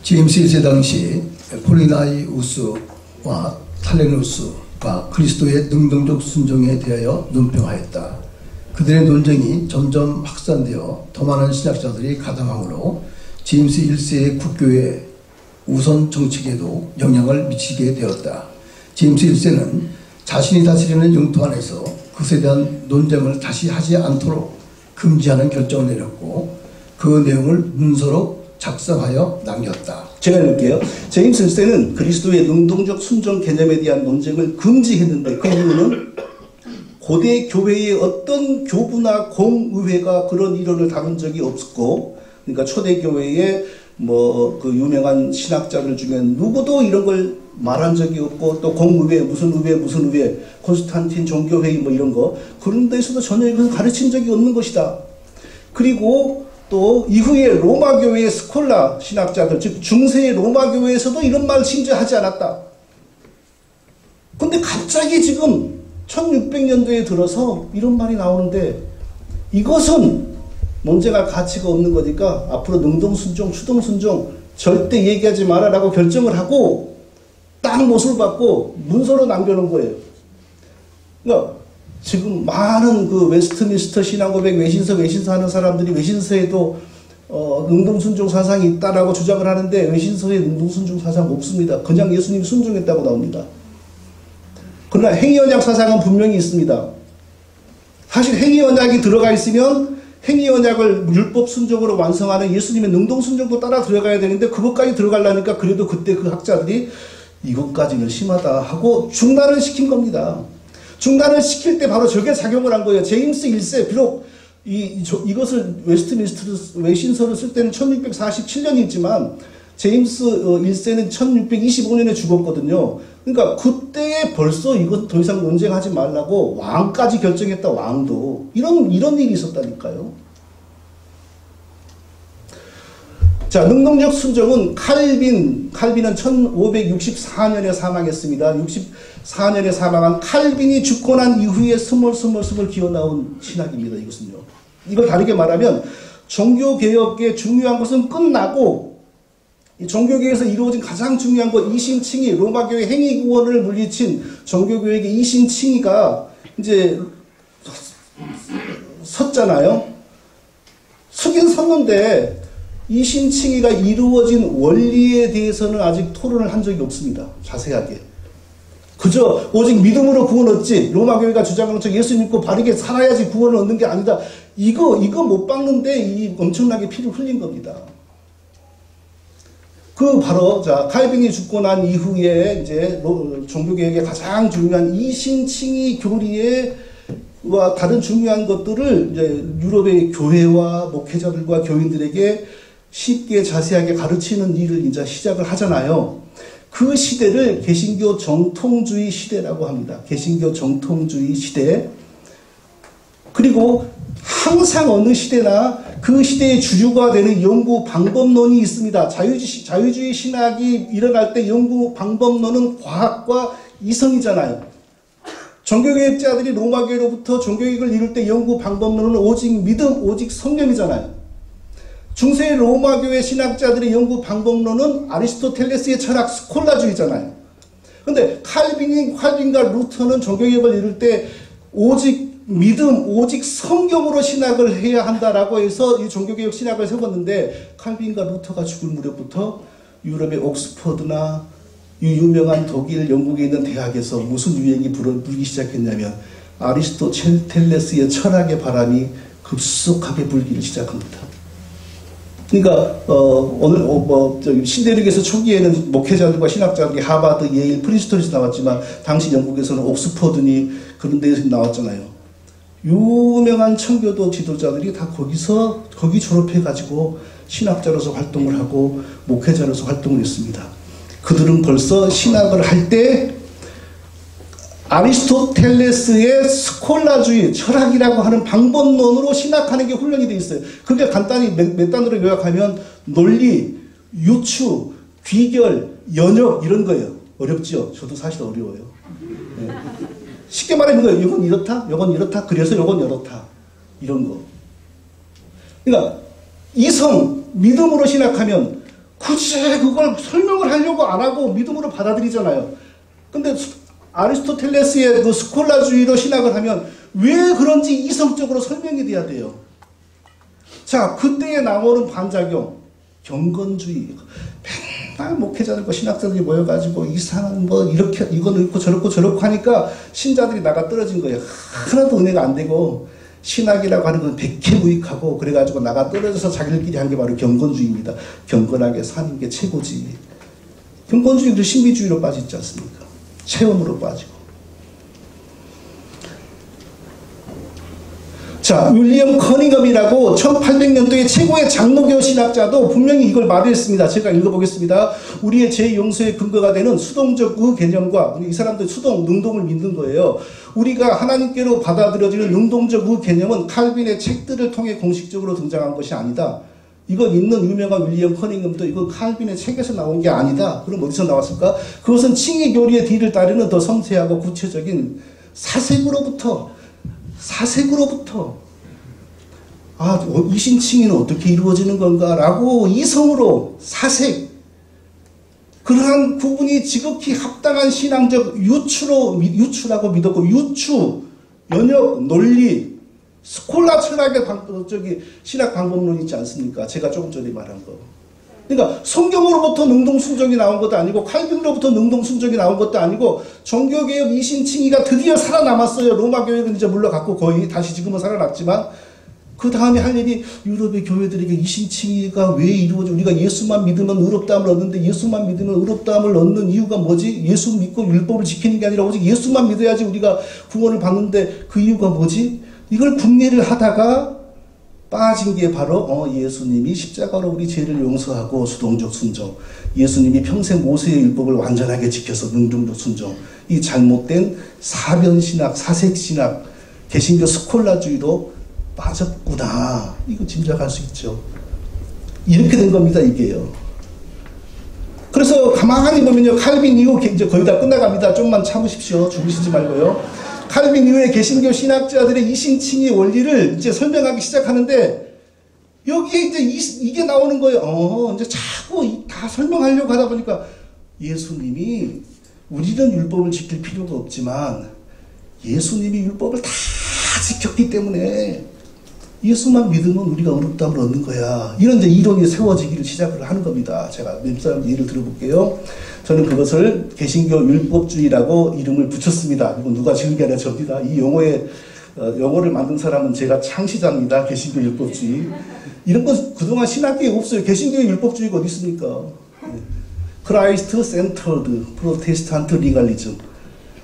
제임스 1세 당시 폴리나이우스와 탈레누스가 그리스도의 능동적 순종에 대하여 논평하였다. 그들의 논쟁이 점점 확산되어 더 많은 신학자들이 가담함으로 제임스 1세의 국교의 우선 정책에도 영향을 미치게 되었다. 제임스 1세는 자신이 다스리는 영토 안에서 그것에 대한 논쟁을 다시 하지 않도록 금지하는 결정을 내렸고 그 내용을 문서로 작성하여 남겼다. 제가 읽을게요. 제임스 1세는 그리스도의 능동적 순종 개념에 대한 논쟁을 금지했는데 그 이유는 고대 교회의 어떤 교부나 공의회가 그런 이론을 다룬 적이 없었고, 그러니까 초대교회의 그 유명한 신학자들 중에 누구도 이런 걸 말한 적이 없고, 또 공의회, 무슨 의회, 콘스탄틴 종교회의 이런 거, 그런 데서도 전혀 이것을 가르친 적이 없는 것이다. 그리고 또 이후에 로마교회의 스콜라 신학자들, 즉 중세의 로마교회에서도 이런 말을 심지어 하지 않았다. 근데 갑자기 지금 1600년도에 들어서 이런 말이 나오는데 이것은 논쟁할 가치가 없는 거니까 앞으로 능동순종, 추동순종 절대 얘기하지 마라라고 결정을 하고 딱 못을 받고 문서로 남겨놓은 거예요. 그러니까 지금 많은 그 웨스트민스터 신앙고백 외신서 하는 사람들이 외신서에도 능동순종 사상이 있다라고 주장을 하는데 외신서에 능동순종 사상 없습니다. 그냥 예수님이 순종했다고 나옵니다. 그러나 행위언약 사상은 분명히 있습니다. 사실 행위언약이 들어가 있으면 행위언약을 율법 순종으로 완성하는 예수님의 능동순종도 따라 들어가야 되는데 그것까지 들어가려니까 그래도 그때 그 학자들이 이것까지는 심하다 하고 중단을 시킨 겁니다. 중단을 시킬 때 바로 저게 작용을 한 거예요. 제임스 1세, 비록 이것을 웨스트민스터 외신서를 쓸 때는 1647년이지만 제임스 1세는 1625년에 죽었거든요. 그러니까 그때 벌써 이것 더 이상 논쟁하지 말라고 왕까지 결정했다. 왕도 이런 일이 있었다니까요. 자, 능동적 순종은 칼빈은 1564년에 사망했습니다. 64년에 사망한 칼빈이 죽고 난 이후에 스멀 기어나온 신학입니다. 이것은요. 이걸 다르게 말하면 종교개혁의 중요한 것은 끝나고 이 종교개혁에서 이루어진 가장 중요한 것 이신칭의 로마교회 행위구원을 물리친 종교개혁의 이신칭의가 이제 섰잖아요. 서긴 섰는데 이신칭의가 이루어진 원리에 대해서는 아직 토론을 한 적이 없습니다. 자세하게. 그저 오직 믿음으로 구원 얻지, 로마 교회가 주장하는 것처럼 예수 믿고 바르게 살아야지 구원을 얻는 게 아니다. 이거 못 박는데 이 엄청나게 피를 흘린 겁니다. 그 바로 칼빈이 죽고 난 이후에 이제 종교개혁의 가장 중요한 이신칭의 교리와 다른 중요한 것들을 이제 유럽의 교회와 목회자들과 교인들에게 쉽게 자세하게 가르치는 일을 이제 시작을 하잖아요. 그 시대를 개신교 정통주의 시대라고 합니다. 개신교 정통주의 시대. 그리고 항상 어느 시대나 그 시대의 주류가 되는 연구 방법론이 있습니다. 자유주의 신학이 일어날 때 연구 방법론은 과학과 이성이잖아요. 종교개혁자들이 로마교회로부터 종교개혁을 이룰 때 연구 방법론은 오직 믿음, 오직 성령이잖아요. 중세 로마교회 신학자들의 연구 방법론은 아리스토텔레스의 철학 스콜라주의잖아요. 그런데 칼빈과 루터는 종교개혁을 이룰 때 오직 믿음, 오직 성경으로 신학을 해야 한다라고 해서 이 종교개혁 신학을 세웠는데, 칼빈과 루터가 죽을 무렵부터 유럽의 옥스퍼드나 이 유명한 독일, 영국에 있는 대학에서 무슨 유행이 불기 시작했냐면 아리스토텔레스의 철학의 바람이 급속하게 불기를 시작합니다. 그러니까 오늘 신대륙에서 초기에는 목회자들과 신학자들이 하버드, 예일, 프린스턴에서 나왔지만 당시 영국에서는 옥스퍼드니 그런 데에서 나왔잖아요. 유명한 청교도 지도자들이 다 거기 졸업해가지고 신학자로서 활동을 하고 목회자로서 활동을 했습니다. 그들은 벌써 신학을 할 때 아리스토텔레스의 스콜라주의, 철학이라고 하는 방법론으로 신학하는 게 훈련이 되어 있어요. 그게 간단히 몇 단어로 요약하면 논리, 유추, 귀결, 연역 이런 거예요. 어렵죠? 저도 사실 어려워요. 네. 쉽게 말하면 이건 이렇다, 이건 이렇다, 그래서 이건 이렇다. 이런 거. 그러니까 이성, 믿음으로 신학하면 굳이 그걸 설명을 하려고 안 하고 믿음으로 받아들이잖아요. 근데 아리스토텔레스의 그 스콜라주의로 신학을 하면 왜 그런지 이성적으로 설명이 돼야 돼요. 자, 그때에 나오는 반작용, 경건주의. 맨날 목회자들과 신학자들이 모여가지고 이상한 이렇게 이건 이렇고 저렇고 하니까 신자들이 나가 떨어진 거예요. 하나도 은혜가 안 되고 신학이라고 하는 건 백해무익하고 그래가지고 나가 떨어져서 자기들끼리 한 게 바로 경건주의입니다. 경건하게 사는 게 최고지. 경건주의도 신비주의로 빠지지 않습니까? 체험으로 빠지고. 자, 윌리엄 커닝엄이라고 1800년도에 최고의 장로교 신학자도 분명히 이걸 말했습니다. 제가 읽어보겠습니다. 우리의 제 용서의 근거가 되는 수동적 의개념과, 이 사람들 능동을 믿는 거예요. 우리가 하나님께로 받아들여지는 능동적 의개념은 칼빈의 책들을 통해 공식적으로 등장한 것이 아니다. 이걸 읽는 유명한 윌리엄 커닝엄도 이건 칼빈의 책에서 나온 게 아니다. 그럼 어디서 나왔을까? 그것은 칭의 교리의 뒤를 따르는 더 섬세하고 구체적인 사색으로부터 이신칭의는 어떻게 이루어지는 건가라고 이성으로 사색, 그러한 구분이 지극히 합당한 신앙적 유추라고 믿었고, 유추, 연역, 논리, 스콜라 철학의 신학 방법론이 있지 않습니까? 제가 조금 전에 말한 거. 그러니까 성경으로부터 능동순종이 나온 것도 아니고 칼빈으로부터 능동순종이 나온 것도 아니고 종교개혁 이신칭의가 드디어 살아남았어요. 로마교회는 이제 물러갔고 거의 다시 지금은 살아났지만, 그 다음에 할 일이 유럽의 교회들에게 이신칭의가 왜 이루어져? 우리가 예수만 믿으면 의롭다함을 얻는데 예수만 믿으면 의롭다함을 얻는 이유가 뭐지? 예수 믿고 율법을 지키는 게 아니라 오직 예수만 믿어야지 우리가 구원을 받는데 그 이유가 뭐지? 이걸 궁리를 하다가 빠진 게 바로 예수님이 십자가로 우리 죄를 용서하고 수동적 순종, 예수님이 평생 모세의 율법을 완전하게 지켜서 능동적 순종, 이 잘못된 사변신학, 사색신학, 개신교 스콜라주의로 빠졌구나. 이거 짐작할 수 있죠. 이렇게 된 겁니다, 이게요. 그래서 가만히 보면요, 칼빈 이후 이제 거의 다 끝나갑니다. 좀만 참으십시오. 죽으시지 말고요. 칼빈 이후에 개신교 신학자들의 이신칭의 원리를 이제 설명하기 시작하는데, 여기에 이제 이게 나오는 거예요. 이제 자꾸 다 설명하려고 하다 보니까 예수님이, 우리는 율법을 지킬 필요가 없지만 예수님이 율법을 다 지켰기 때문에 예수만 믿으면 우리가 의롭다함을 얻는 거야. 이런 이제 이론이 세워지기를 시작을 하는 겁니다. 제가 몇 사람 예를 들어볼게요. 저는 그것을 개신교 율법주의라고 이름을 붙였습니다. 이건 누가 지은 게 아니라 접니다. 이 용어를 만든 사람은 제가 창시자입니다. 개신교 율법주의. 이런 건 그동안 신학계에 없어요. 개신교 율법주의가 어디 있습니까? 크라이스트 센터드 프로테스탄트 리갈리즘.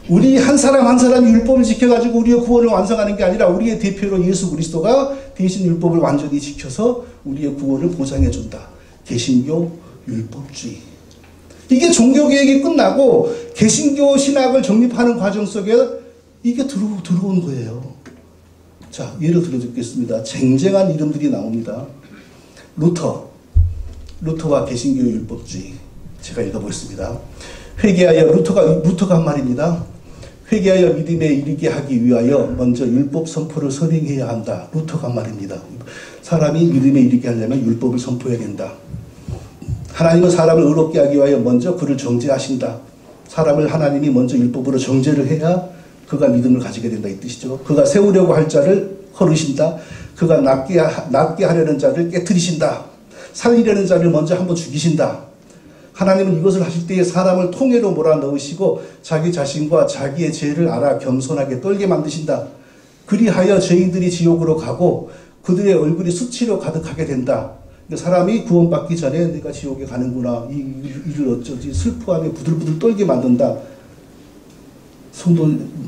우리 한 사람 한 사람이 율법을 지켜가지고 우리의 구원을 완성하는 게 아니라 우리의 대표로 예수 그리스도가 대신 율법을 완전히 지켜서 우리의 구원을 보장해준다. 개신교 율법주의. 이게 종교개혁이 끝나고 개신교 신학을 정립하는 과정 속에 이게 들어온 거예요. 자, 예를 들어드리겠습니다. 쟁쟁한 이름들이 나옵니다. 루터와 개신교 율법주의. 제가 읽어보겠습니다. 회개하여 루터가 한 말입니다. 회개하여 믿음에 이르게 하기 위하여 먼저 율법 선포를 선행해야 한다. 루터가 한 말입니다. 사람이 믿음에 이르게 하려면 율법을 선포해야 된다. 하나님은 사람을 의롭게 하기 위하여 먼저 그를 정죄하신다. 사람을 하나님이 먼저 율법으로 정죄를 해야 그가 믿음을 가지게 된다 이 뜻이죠. 그가 세우려고 할 자를 허르신다. 그가 낫게 하려는 자를 깨트리신다. 살리려는 자를 먼저 한번 죽이신다. 하나님은 이것을 하실 때에 사람을 통회로 몰아넣으시고 자기 자신과 자기의 죄를 알아 겸손하게 떨게 만드신다. 그리하여 죄인들이 지옥으로 가고 그들의 얼굴이 수치로 가득하게 된다. 사람이 구원받기 전에 내가 지옥에 가는구나. 이 일을 어쩌지 슬퍼하며 부들부들 떨게 만든다.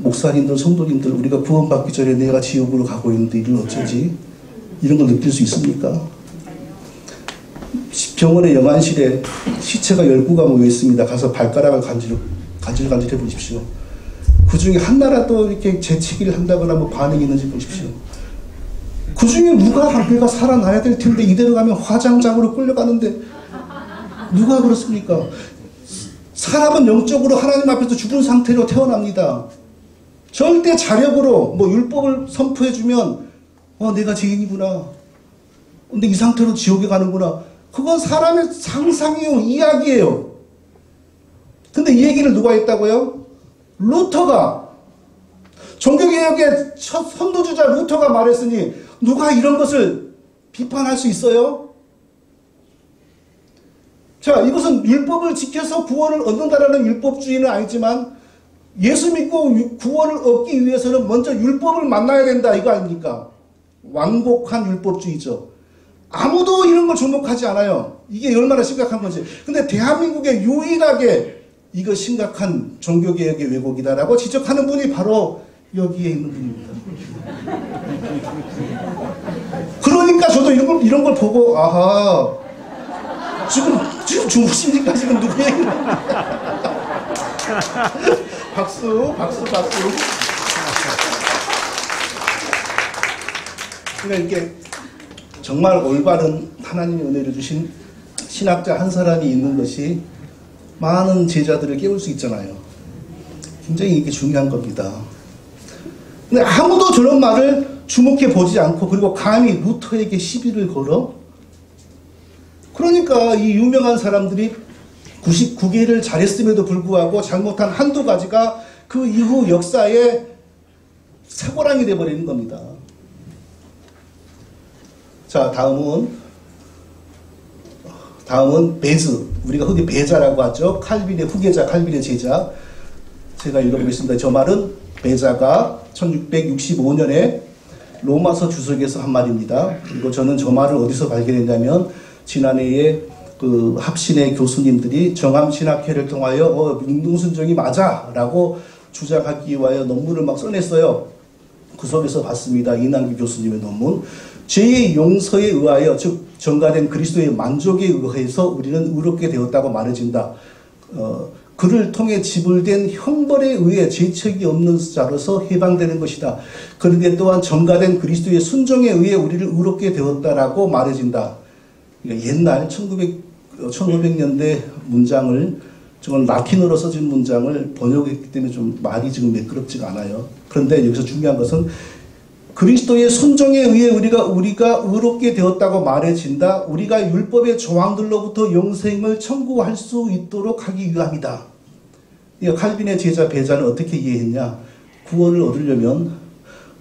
목사님들, 성도님들, 우리가 구원받기 전에 내가 지옥으로 가고 있는데 이를 어쩌지? 이런 걸 느낄 수 있습니까? 병원의 영안실에 시체가 10구가 모여 있습니다. 가서 발가락을 간질간질 해보십시오. 그 중에 하나라도 이렇게 재치기를 한다거나 뭐 반응이 있는지 보십시오. 그 중에 누가 내가 살아나야 될 텐데 이대로 가면 화장장으로 끌려가는데 누가 그렇습니까? 사람은 영적으로 하나님 앞에서 죽은 상태로 태어납니다. 절대 자력으로 뭐 율법을 선포해주면 내가 죄인이구나. 근데 이 상태로 지옥에 가는구나. 그건 사람의 상상이요, 이야기예요. 근데 이 얘기를 누가 했다고요? 루터가. 종교개혁의 첫 선두주자 루터가 말했으니 누가 이런 것을 비판할 수 있어요? 자, 이것은 율법을 지켜서 구원을 얻는다라는 율법주의는 아니지만 예수 믿고 구원을 얻기 위해서는 먼저 율법을 만나야 된다 이거 아닙니까? 완곡한 율법주의죠. 아무도 이런 걸 주목하지 않아요. 이게 얼마나 심각한 건지. 근데 대한민국에 유일하게 이거 심각한 종교개혁의 왜곡이다라고 지적하는 분이 바로 여기에 있는 분입니다. 그러니까 저도 이런 걸 보고 아하 지금 주무십니까? 지금 누구 얘기를 박수. 그러니까 이렇게 정말 올바른 하나님의 은혜를 주신 신학자 한 사람이 있는 것이 많은 제자들을 깨울 수 있잖아요. 굉장히 이게 중요한 겁니다. 근데 아무도 저런 말을 주목해 보지 않고 그리고 감히 루터에게 시비를 걸어? 그러니까 이 유명한 사람들이 99개를 잘했음에도 불구하고 잘못한 한두 가지가 그 이후 역사의 사고랑이 되어버리는 겁니다. 자, 다음은 베즈. 우리가 흔히 베자라고 하죠. 칼빈의 후계자, 칼빈의 제자. 제가 읽어보겠습니다. 저 말은 베자가 1665년에 로마서 주석에서 한 말입니다. 그리고 저는 저 말을 어디서 발견했냐면 지난해에 그 합신의 교수님들이 정함신학회를 통하여 능동순종이 맞아 라고 주장하기 위하여 논문을 막 써냈어요. 그 속에서 봤습니다. 이남규 교수님의 논문. 죄의 용서에 의하여 즉 전가된 그리스도의 만족에 의해서 우리는 의롭게 되었다고 말해진다. 그를 통해 지불된 형벌에 의해 죄책이 없는 자로서 해방되는 것이다. 그런데 또한 전가된 그리스도의 순종에 의해 우리를 의롭게 되었다라고 말해진다. 그러니까 옛날 1500년대 문장을 정말 라틴어로 써진 문장을 번역했기 때문에 좀 말이 지금 매끄럽지가 않아요. 그런데 여기서 중요한 것은 그리스도의 순종에 의해 우리가 의롭게 되었다고 말해진다. 우리가 율법의 조항들로부터 영생을 청구할 수 있도록 하기 위함이다. 그러니까 칼빈의 제자 베자는 어떻게 이해했냐? 구원을 얻으려면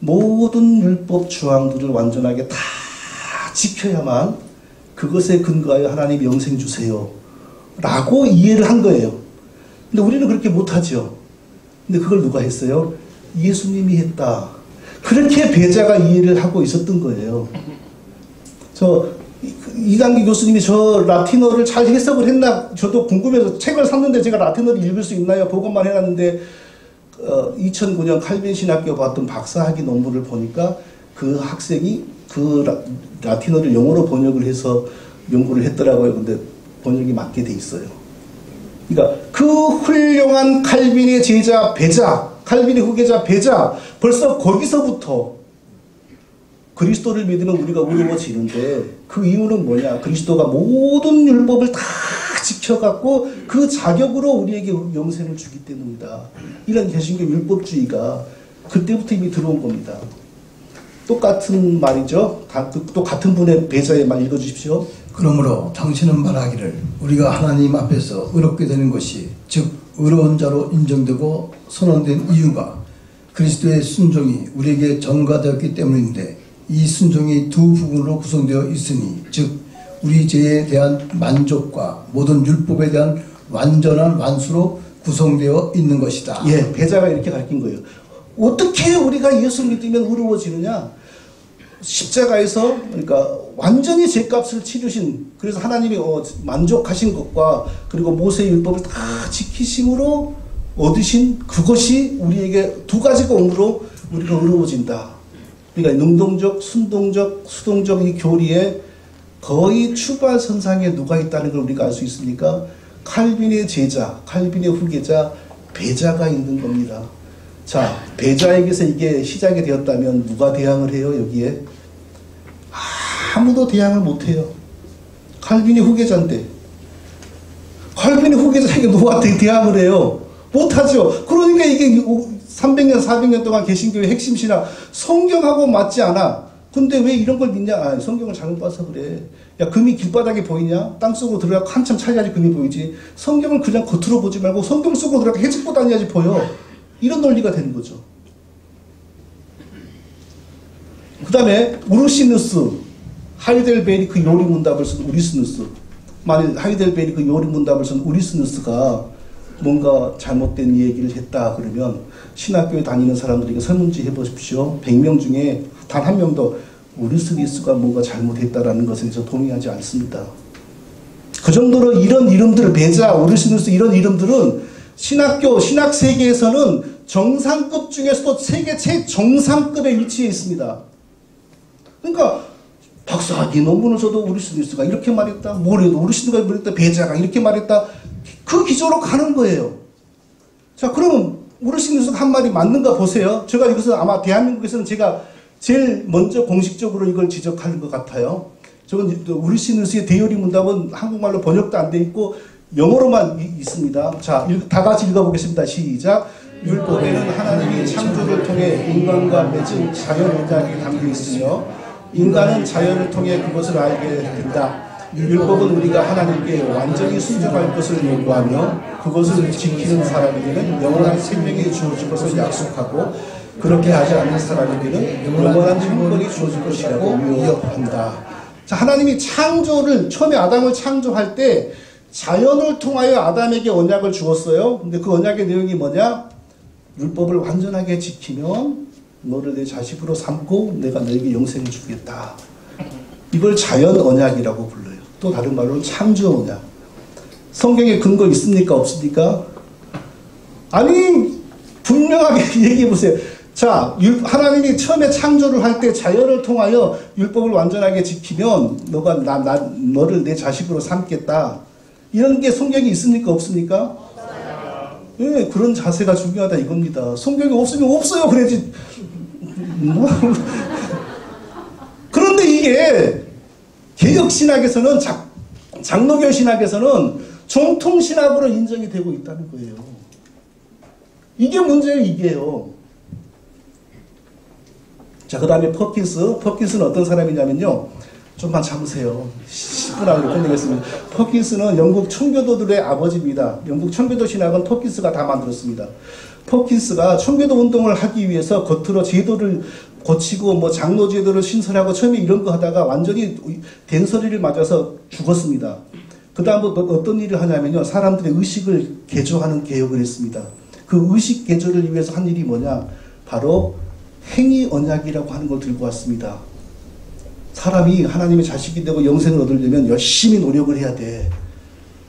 모든 율법 조항들을 완전하게 다 지켜야만 그것에 근거하여 하나님 영생 주세요 라고 이해를 한 거예요. 근데 우리는 그렇게 못하죠. 근데 그걸 누가 했어요? 예수님이 했다. 그렇게 배자가 이해를 하고 있었던 거예요. 이강기 교수님이 저 라틴어를 잘 해석을 했나 저도 궁금해서 책을 샀는데 제가 라틴어를 읽을 수 있나요? 보고만 해놨는데 2009년 칼빈 신학교 봤던 박사학위 논문을 보니까 그 학생이 그 라틴어를 영어로 번역을 해서 연구를 했더라고요. 근데 번역이 맞게 돼 있어요. 그러니까 그 훌륭한 칼빈의 제자 배자, 칼빈의 후계자 배자, 벌써 거기서부터 그리스도를 믿으면 우리가 의로워지는데 그 이유는 뭐냐? 그리스도가 모든 율법을 다 지켜갖고 그 자격으로 우리에게 영생을 주기 때문이다. 이런 개신교 율법주의가 그때부터 이미 들어온 겁니다. 똑같은 말이죠. 또 같은 분의 배자의 말 읽어주십시오. 그러므로 당신은 말하기를 우리가 하나님 앞에서 의롭게 되는 것이 즉 의로운 자로 인정되고 선언된 이유가 그리스도의 순종이 우리에게 전가되었기 때문인데 이 순종이 두 부분으로 구성되어 있으니 즉 우리 죄에 대한 만족과 모든 율법에 대한 완전한 완수로 구성되어 있는 것이다. 예, 배자가 이렇게 가르친 거예요. 어떻게 우리가 예수 믿으면 의로워지느냐? 십자가에서 그러니까 완전히 죄값을 치르신, 그래서 하나님이 만족하신 것과 그리고 모세의 율법을 다 지키심으로 얻으신 그것이 우리에게 두 가지 공으로 우리가 의로워진다. 그러니까 능동적, 순동적, 수동적 이 교리에 거의 출발선상에 누가 있다는 걸 우리가 알 수 있습니까? 칼빈의 제자, 칼빈의 후계자, 배자가 있는 겁니다. 자, 배자에게서 이게 시작이 되었다면 누가 대항을 해요, 여기에? 아무도 대항을 못해요. 칼빈의 후계자인데. 칼빈의 후계자에게 누가 대항을 해요? 못하죠. 그러니까 이게 300년, 400년 동안 개신교의 핵심 신학, 성경하고 맞지 않아. 근데 왜 이런 걸 믿냐? 성경을 잘못 봐서 그래. 야, 금이 길바닥에 보이냐? 땅속으로 들어가고 한참 차야지 금이 보이지. 성경을 그냥 겉으로 보지 말고 성경 속으로 들어가 해집고 다녀야지 보여. 이런 논리가 되는 거죠. 그 다음에 우르시누스, 하이델베리크 요리문답을 쓴 우리스누스. 만일 하이델베리크 요리문답을 쓴 우리스누스가 뭔가 잘못된 얘기를 했다 그러면 신학교에 다니는 사람들에게 설문지 해보십시오. 100명 중에 단 한 명도 우리스누스가 뭔가 잘못했다라는 것에 대해서 동의하지 않습니다. 그 정도로 이런 이름들, 배자, 우르시누스 이런 이름들은 신학교, 신학 세계에서는 정상급 중에서도 세계 최정상급에 위치해 있습니다. 그러니까 박사, 네 논문을 써도 우르시누스가 이렇게 말했다. 뭐래도 우르시누스가 말했다. 배자가 이렇게 말했다. 그 기조로 가는 거예요. 자, 그러면 우르시누스가 한 말이 맞는가 보세요. 제가 여기서 아마 대한민국에서는 제가 제일 먼저 공식적으로 이걸 지적하는 것 같아요. 저건 우르시누스의 대요리 문답은 한국말로 번역도 안 돼 있고 영어로만 있습니다. 자, 다 같이 읽어보겠습니다. 시작. 율법에는 하나님이 창조를 통해 인간과 맺은 자연 언약이 담겨 있으며 인간은 자연을 통해 그것을 알게 된다. 율법은 우리가 하나님께 완전히 순종할 것을 요구하며 그것을 지키는 사람에게는 영원한 생명이 주어질 것을 약속하고 그렇게 하지 않는 사람에게는 영원한 형벌이 주어질 것이라고 위협한다. 자, 하나님이 창조를 처음에 아담을 창조할 때 자연을 통하여 아담에게 언약을 주었어요. 근데 그 언약의 내용이 뭐냐? 율법을 완전하게 지키면 너를 내 자식으로 삼고 내가 너에게 영생을 주겠다. 이걸 자연 언약이라고 불러요. 또 다른 말로 창조 언약. 성경에 근거 있습니까? 없습니까? 아니, 분명하게 얘기해 보세요. 자, 하나님이 처음에 창조를 할 때 자연을 통하여 율법을 완전하게 지키면 너를 내 자식으로 삼겠다. 이런 게 성경에 있습니까? 없습니까? 예, 그런 자세가 중요하다 이겁니다. 성경이 없으면 없어요. 그래야지. 그런데 이게 개혁신학에서는 장로교 신학에서는 정통신학으로 인정이 되고 있다는 거예요. 이게 문제예요. 이게요. 자, 그 다음에 퍼킨스는 어떤 사람이냐면요. 좀만 참으세요. 10분 안으로 끝내겠습니다. 퍼킨스는 영국 청교도들의 아버지입니다. 영국 청교도 신학은 퍼킨스가 다 만들었습니다. 퍼킨스가 청교도 운동을 하기 위해서 겉으로 제도를 고치고 뭐 장로제도를 신설하고 처음에 이런 거 하다가 완전히 된소리를 맞아서 죽었습니다. 그 다음부터 어떤 일을 하냐면요. 사람들의 의식을 개조하는 개혁을 했습니다. 그 의식 개조를 위해서 한 일이 뭐냐? 바로 행위 언약이라고 하는 걸 들고 왔습니다. 사람이 하나님의 자식이 되고 영생을 얻으려면 열심히 노력을 해야 돼.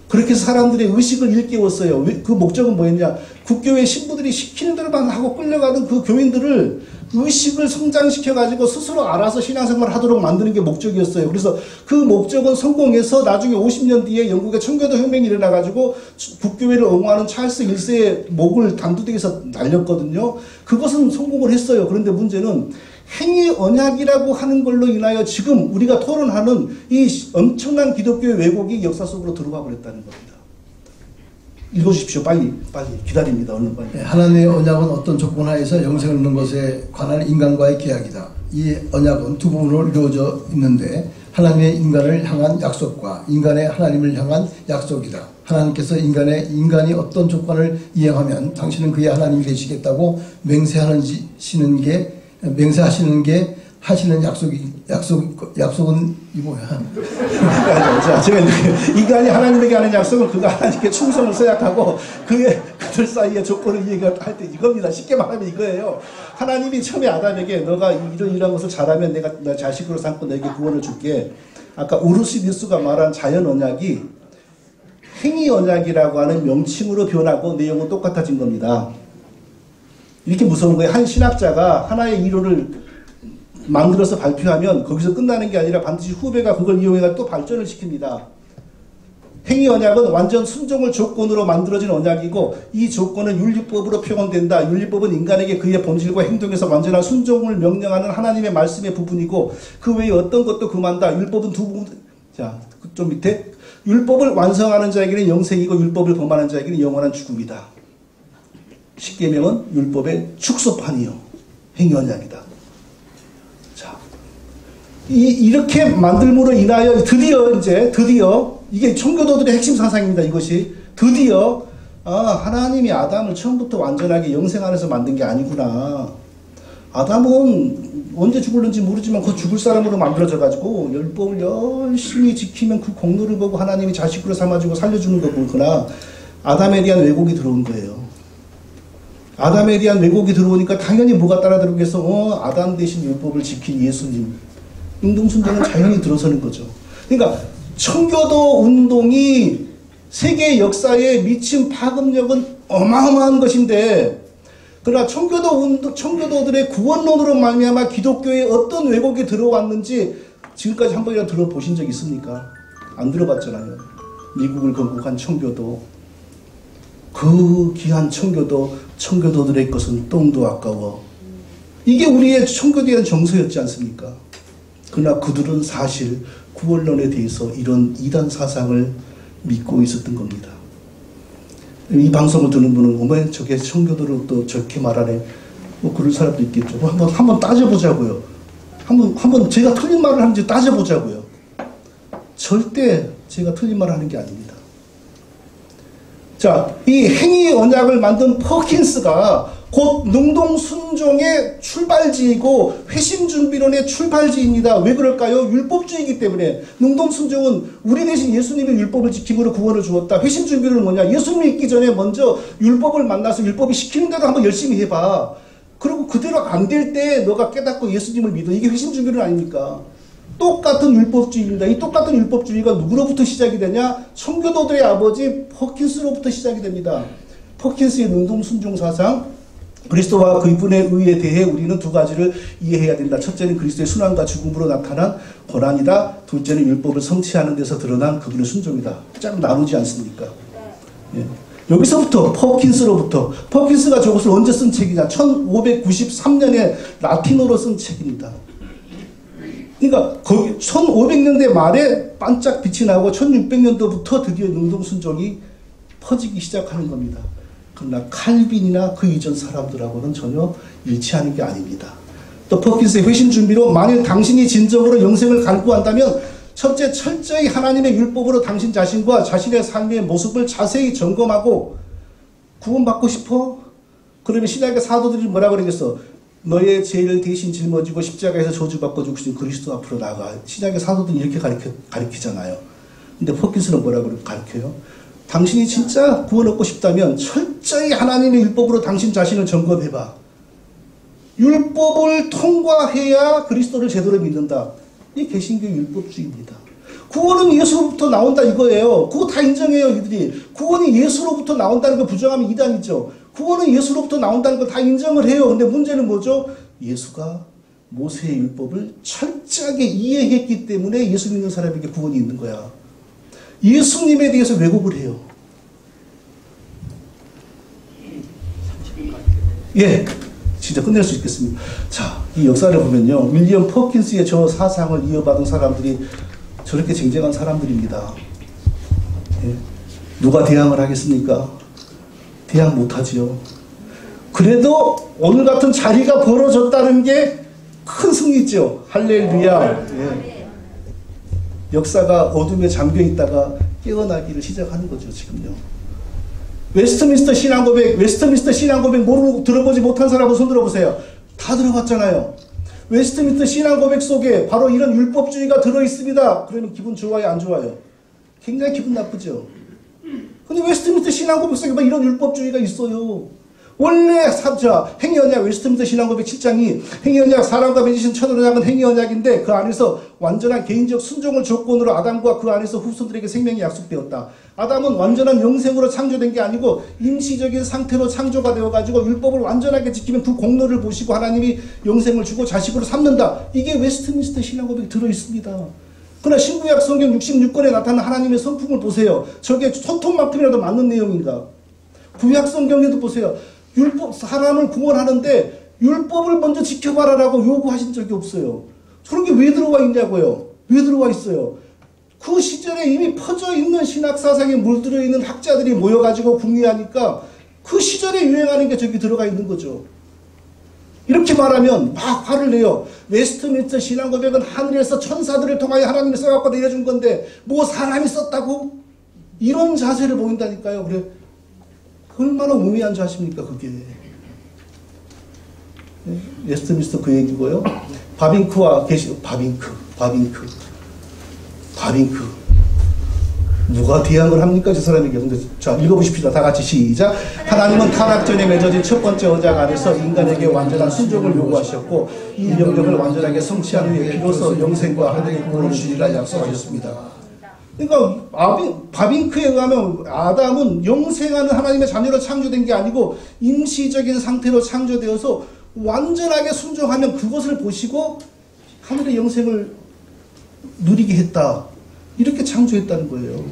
그렇게 해서 사람들의 의식을 일깨웠어요. 그 목적은 뭐였냐? 국교회 신부들이 시키는 대로만 하고 끌려가는 그 교인들을 의식을 성장시켜가지고 스스로 알아서 신앙생활을 하도록 만드는 게 목적이었어요. 그래서 그 목적은 성공해서 나중에 50년 뒤에 영국의 청교도 혁명이 일어나가지고 국교회를 옹호하는 찰스 1세의 목을 단두대에서 날렸거든요. 그것은 성공을 했어요. 그런데 문제는 행위 언약이라고 하는 걸로 인하여 지금 우리가 토론하는 이 엄청난 기독교의 왜곡이 역사 속으로 들어와 버렸다는 겁니다. 읽어주십시오. 빨리 기다립니다. 얼른 빨리. 하나님의 언약은 어떤 조건 하에서 영생을 얻는 것에 관한 인간과의 계약이다. 이 언약은 두 부분으로 이루어져 있는데 하나님의 인간을 향한 약속과 인간의 하나님을 향한 약속이다. 하나님께서 인간이 어떤 조건을 이행하면 당신은 그의 하나님이 되시겠다고 맹세하시는 게 하시는 약속은 이 뭐야? 제가 인간이 하나님에게 하는 약속은 그가 하나님께 충성을 서약하고 그들 사이의 조건을 이해할 때 이겁니다. 쉽게 말하면 이거예요. 하나님이 처음에 아담에게 너가 이런 것을 잘하면 내가 너 자식으로 삼고 너에게 구원을 줄게. 아까 우르시디스가 말한 자연 언약이 행위 언약이라고 하는 명칭으로 변하고 내용은 똑같아진 겁니다. 이렇게 무서운 거예요. 한 신학자가 하나의 이론을 만들어서 발표하면 거기서 끝나는 게 아니라 반드시 후배가 그걸 이용해서 또 발전을 시킵니다. 행위 언약은 완전 순종을 조건으로 만들어진 언약이고 이 조건은 윤리법으로 표현된다. 윤리법은 인간에게 그의 본질과 행동에서 완전한 순종을 명령하는 하나님의 말씀의 부분이고 그 외에 어떤 것도 금한다. 율법은 두 부분. 자, 좀 밑에 율법을 완성하는 자에게는 영생이고 율법을 범하는 자에게는 영원한 죽음이다. 십계명은 율법의 축소판이요. 행위 언약이다. 이렇게 만들므로 인하여 드디어 이게 청교도들의 핵심 사상입니다. 이것이 드디어 하나님이 아담을 처음부터 완전하게 영생 안에서 만든 게 아니구나. 아담은 언제 죽을는지 모르지만 그 죽을 사람으로 만들어져 가지고 율법을 열심히 지키면 그 공로를 보고 하나님이 자식으로 삼아주고 살려주는 거구나. 아담에 대한 왜곡이 들어온 거예요. 아담에 대한 왜곡이 들어오니까 당연히 뭐가 따라 들어오겠어? 아담 대신 율법을 지킨 예수님. 운동순종은 자연히 들어서는 거죠. 그러니까 청교도 운동이 세계 역사에 미친 파급력은 어마어마한 것인데 그러나 청교도들의 구원론으로 말미암아 기독교에 어떤 왜곡이 들어왔는지 지금까지 한 번이라도 들어보신 적 있습니까? 안 들어봤잖아요. 미국을 건국한 청교도, 그 귀한 청교도들의 것은 똥도 아까워. 이게 우리의 청교도에 대한 정서였지 않습니까? 그러나 그들은 사실 구원론에 대해서 이런 이단 사상을 믿고 있었던 겁니다. 이 방송을 듣는 분은 어머 저게 청교도로 또 저렇게 말하네. 뭐 그럴 사람도 있겠죠. 한번 따져보자고요. 한번 제가 틀린 말을 하는지 따져보자고요. 절대 제가 틀린 말을 하는 게 아닙니다. 자, 이 행위 언약을 만든 퍼킨스가 곧 능동순종의 출발지이고 회심준비론의 출발지입니다. 왜 그럴까요? 율법주의이기 때문에. 능동순종은 우리 대신 예수님이 율법을 지킴으로 구원을 주었다. 회심준비론은 뭐냐? 예수 믿기 전에 먼저 율법을 만나서 율법이 시키는 대로 한번 열심히 해봐. 그리고 그대로 안 될 때 너가 깨닫고 예수님을 믿어. 이게 회심준비론 아닙니까? 똑같은 율법주의입니다. 이 똑같은 율법주의가 누구로부터 시작이 되냐? 청교도들의 아버지 퍼킨스로부터 시작이 됩니다. 퍼킨스의 능동순종 사상, 그리스도와 그분의 의에 대해 우리는 두 가지를 이해해야 된다. 첫째는 그리스도의 순환과 죽음으로 나타난 고난이다. 둘째는 율법을 성취하는 데서 드러난 그분의 순종이다. 쫙 나누지 않습니까? 예. 여기서부터 퍼킨스가 저것을 언제 쓴 책이냐? 1593년에 라틴어로 쓴 책입니다. 그러니까 거기 1500년대 말에 반짝 빛이 나고 1600년도부터 드디어 능동순종이 퍼지기 시작하는 겁니다. 그러나 칼빈이나 그 이전 사람들하고는 전혀 일치하는 게 아닙니다. 또 퍼킨스의 회심 준비로 만일 당신이 진정으로 영생을 갈구한다면 첫째 철저히 하나님의 율법으로 당신 자신과 자신의 삶의 모습을 자세히 점검하고 구원받고 싶어? 그러면 신약의 사도들이 뭐라 그러겠어? 너의 죄를 대신 짊어지고 십자가에서 저주받고 죽으신 그리스도 앞으로 나아가. 신약의 사도들은 이렇게 가르치잖아요. 근데 퍼킨스는 뭐라고 가르쳐요? 당신이 진짜 구원 얻고 싶다면 철저히 하나님의 율법으로 당신 자신을 점검해봐. 율법을 통과해야 그리스도를 제대로 믿는다. 이게 개신교 율법주의입니다. 구원은 예수로부터 나온다 이거예요. 그거 다 인정해요, 이들이. 구원이 예수로부터 나온다는 거 부정하면 이단이죠. 구원은 예수로부터 나온다는 거 다 인정을 해요. 근데 문제는 뭐죠? 예수가 모세의 율법을 철저하게 이해했기 때문에 예수 믿는 사람에게 구원이 있는 거야. 예수님에 대해서 왜곡을 해요. 예, 진짜 끝낼 수 있겠습니다. 자, 이 역사를 보면요, 윌리엄 퍼킨스의 저 사상을 이어받은 사람들이 저렇게 쟁쟁한 사람들입니다. 예. 누가 대항을 하겠습니까? 대항 못하지요. 그래도 오늘 같은 자리가 벌어졌다는 게 큰 승리죠. 할렐루야. 예. 역사가 어둠에 잠겨 있다가 깨어나기를 시작하는 거죠, 지금요. 웨스트민스터 신앙고백 모르고 들어보지 못한 사람은 손 들어보세요. 다 들어봤잖아요. 웨스트민스터 신앙고백 속에 바로 이런 율법주의가 들어있습니다. 그러면 기분 좋아요, 안 좋아요? 굉장히 기분 나쁘죠. 근데 웨스트민스터 신앙고백 속에 막 이런 율법주의가 있어요. 원래 행위언약, 웨스트민스터 신앙고백 7장이 행위언약, 사람과 맺으신 첫언약은 행위언약인데 그 안에서 완전한 개인적 순종을 조건으로 아담과 그 안에서 후손들에게 생명이 약속되었다. 아담은 완전한 영생으로 창조된 게 아니고 임시적인 상태로 창조가 되어가지고 율법을 완전하게 지키면 그 공로를 보시고 하나님이 영생을 주고 자식으로 삼는다. 이게 웨스트민스터 신앙고백이 들어있습니다. 그러나 신구약 성경 66권에 나타난 하나님의 성품을 보세요. 저게 손톱만큼이라도 맞는 내용인가? 구약 성경에도 보세요. 율법, 사람을 구원하는데 율법을 먼저 지켜봐라라고 요구하신 적이 없어요. 그런 게 왜 들어와 있냐고요? 왜 들어와 있어요? 그 시절에 이미 퍼져 있는 신학 사상에 물들어 있는 학자들이 모여가지고 궁리하니까 그 시절에 유행하는 게 저기 들어가 있는 거죠. 이렇게 말하면 막 화를 내요. 웨스트민스터 신앙고백은 하늘에서 천사들을 통하여 하나님이 써갖고 내려준 건데 뭐 사람이 썼다고? 이런 자세를 보인다니까요. 그래. 얼마나 우매한 자십니까, 그게. 웨스트민스터 그 얘기고요. 바빙크. 누가 대항을 합니까, 저 사람에게. 근데 자, 읽어보십시다. 다 같이 시작. 하나님은 타락전에 맺어진 첫 번째 언약 안에서 인간에게 완전한 순종을 요구하셨고 이 명령을 완전하게 성취한 후에 비로소 영생과 하늘의 구원을 주리라 약속하셨습니다. 그러니까 바빙크에 의하면 아담은 영생하는 하나님의 자녀로 창조된 게 아니고 임시적인 상태로 창조되어서 완전하게 순종하면 그것을 보시고 하늘의 영생을 누리게 했다. 이렇게 창조했다는 거예요.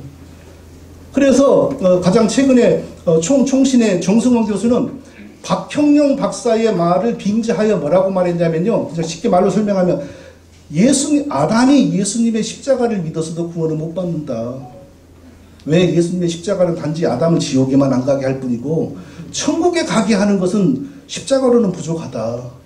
그래서 가장 최근에 총신의 정승원 교수는 박형룡 박사의 말을 빙자하여 뭐라고 말했냐면요. 쉽게 말로 설명하면 아담이 예수님의 십자가를 믿어서도 구원을 못 받는다. 왜? 예수님의 십자가는 단지 아담을 지옥에만 안 가게 할 뿐이고 천국에 가게 하는 것은 십자가로는 부족하다.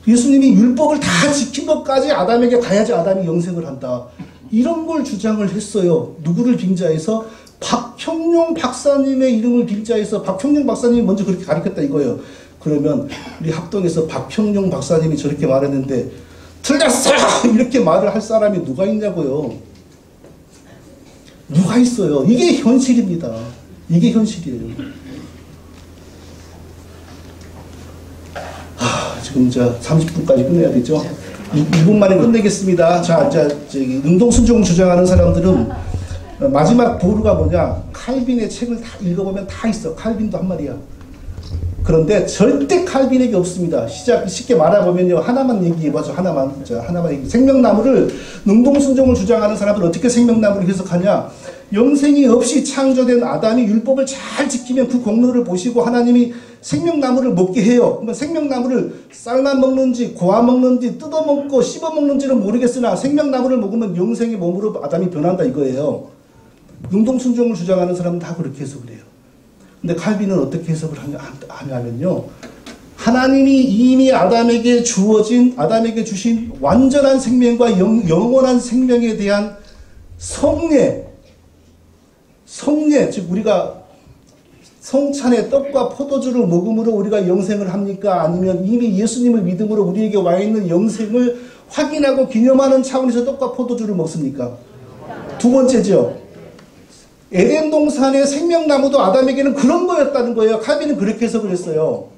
예수님이 율법을 다 지킨 것까지 아담에게 가야지 아담이 영생을 한다. 이런 걸 주장을 했어요. 누구를 빙자해서? 박형룡 박사님의 이름을 빙자해서 박형룡 박사님이 먼저 그렇게 가르쳤다 이거예요. 그러면 우리 합동에서 박형룡 박사님이 저렇게 말했는데 틀렸어! 이렇게 말을 할 사람이 누가 있냐고요. 누가 있어요. 이게 현실입니다. 이게 현실이에요. 지금 30분까지 끝내야 되죠. 2분 만에 끝내겠습니다. 자, 저기 능동순종을 주장하는 사람들은 마지막 보루가 뭐냐? 칼빈의 책을 다 읽어보면 다 있어. 칼빈도 한 말이야. 그런데 절대 칼빈에게 없습니다. 쉽게 말해보면요. 하나만 얘기해봐서 하나만 얘기. 생명나무를, 능동순종을 주장하는 사람들은 어떻게 생명나무를 해석하냐? 영생이 없이 창조된 아담이 율법을 잘 지키면 그 공로를 보시고 하나님이 생명나무를 먹게 해요. 그러면 생명나무를 삶아 먹는지 고아 먹는지 뜯어먹고 씹어먹는지는 모르겠으나 생명나무를 먹으면 영생의 몸으로 아담이 변한다 이거예요. 능동순종을 주장하는 사람은 다 그렇게 해석을 해요. 근데 칼빈은 어떻게 해석을 하냐면요. 하나님이 이미 아담에게 주신 완전한 생명과 영원한 생명에 대한 성례, 즉 우리가 성찬의 떡과 포도주를 먹음으로 우리가 영생을 합니까? 아니면 이미 예수님을 믿음으로 우리에게 와 있는 영생을 확인하고 기념하는 차원에서 떡과 포도주를 먹습니까? 두 번째죠. 에덴 동산의 생명나무도 아담에게는 그런 거였다는 거예요. 칼빈은 그렇게 해서 그랬어요.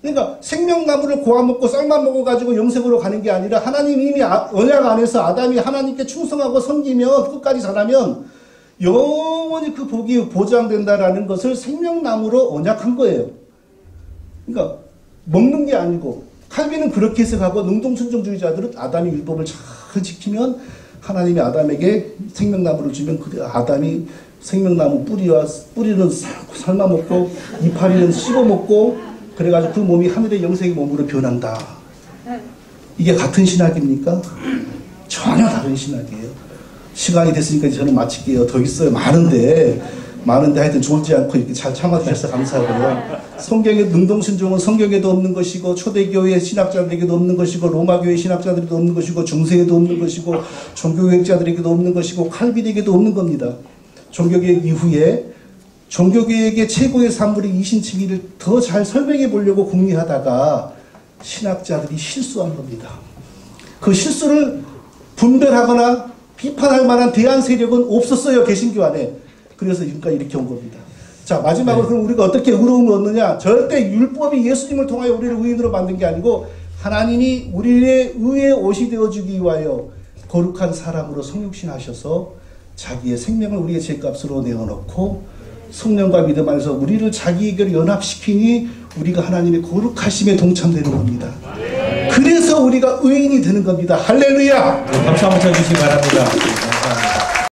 그러니까 생명나무를 고아 먹고 쌀만 먹어가지고 영생으로 가는 게 아니라 하나님 이미 언약 안에서 아담이 하나님께 충성하고 섬기면 끝까지 자라면 영원히 그 복이 보장된다라는 것을 생명나무로 언약한 거예요. 그러니까 먹는 게 아니고 칼빈은 그렇게 해석하고 능동순종주의자들은 아담의 율법을 잘 지키면 하나님이 아담에게 생명나무를 주면 그 아담이 생명나무 뿌리는 삶아 먹고 이파리는 씹어 먹고 그래가지고 그 몸이 하늘의 영생의 몸으로 변한다. 이게 같은 신학입니까? 전혀 다른 신학이에요. 시간이 됐으니까 저는 마칠게요. 더 있어요. 많은데 하여튼 졸지 않고 이렇게 잘 참아주셔서 감사하고요. 성경의 능동순종은 성경에도 없는 것이고 초대교회 신학자들에게도 없는 것이고 로마교회 신학자들에게도 없는 것이고 중세에도 없는 것이고 종교개혁자들에게도 없는 것이고 칼빈에게도 없는 겁니다. 종교개혁 이후에 종교개혁의 최고의 산물이 이신칭의를 더 잘 설명해 보려고 궁리하다가 신학자들이 실수한 겁니다. 그 실수를 분별하거나 비판할 만한 대안 세력은 없었어요. 개신교 안에. 그래서 지금까지 이렇게 온 겁니다. 자, 마지막으로 그럼 우리가 어떻게 의로움을 얻느냐? 절대 율법이 예수님을 통하여 우리를 의인으로 만든 게 아니고 하나님이 우리의 의의 옷이 되어주기 위하여 거룩한 사람으로 성육신하셔서 자기의 생명을 우리의 죄값으로 내어놓고 성령과 믿음 안에서 우리를 자기에게로 연합시키니 우리가 하나님의 거룩하심에 동참되는 겁니다. 그래서 우리가 의인이 되는 겁니다. 할렐루야! 박수 한번 쳐주시기 바랍니다.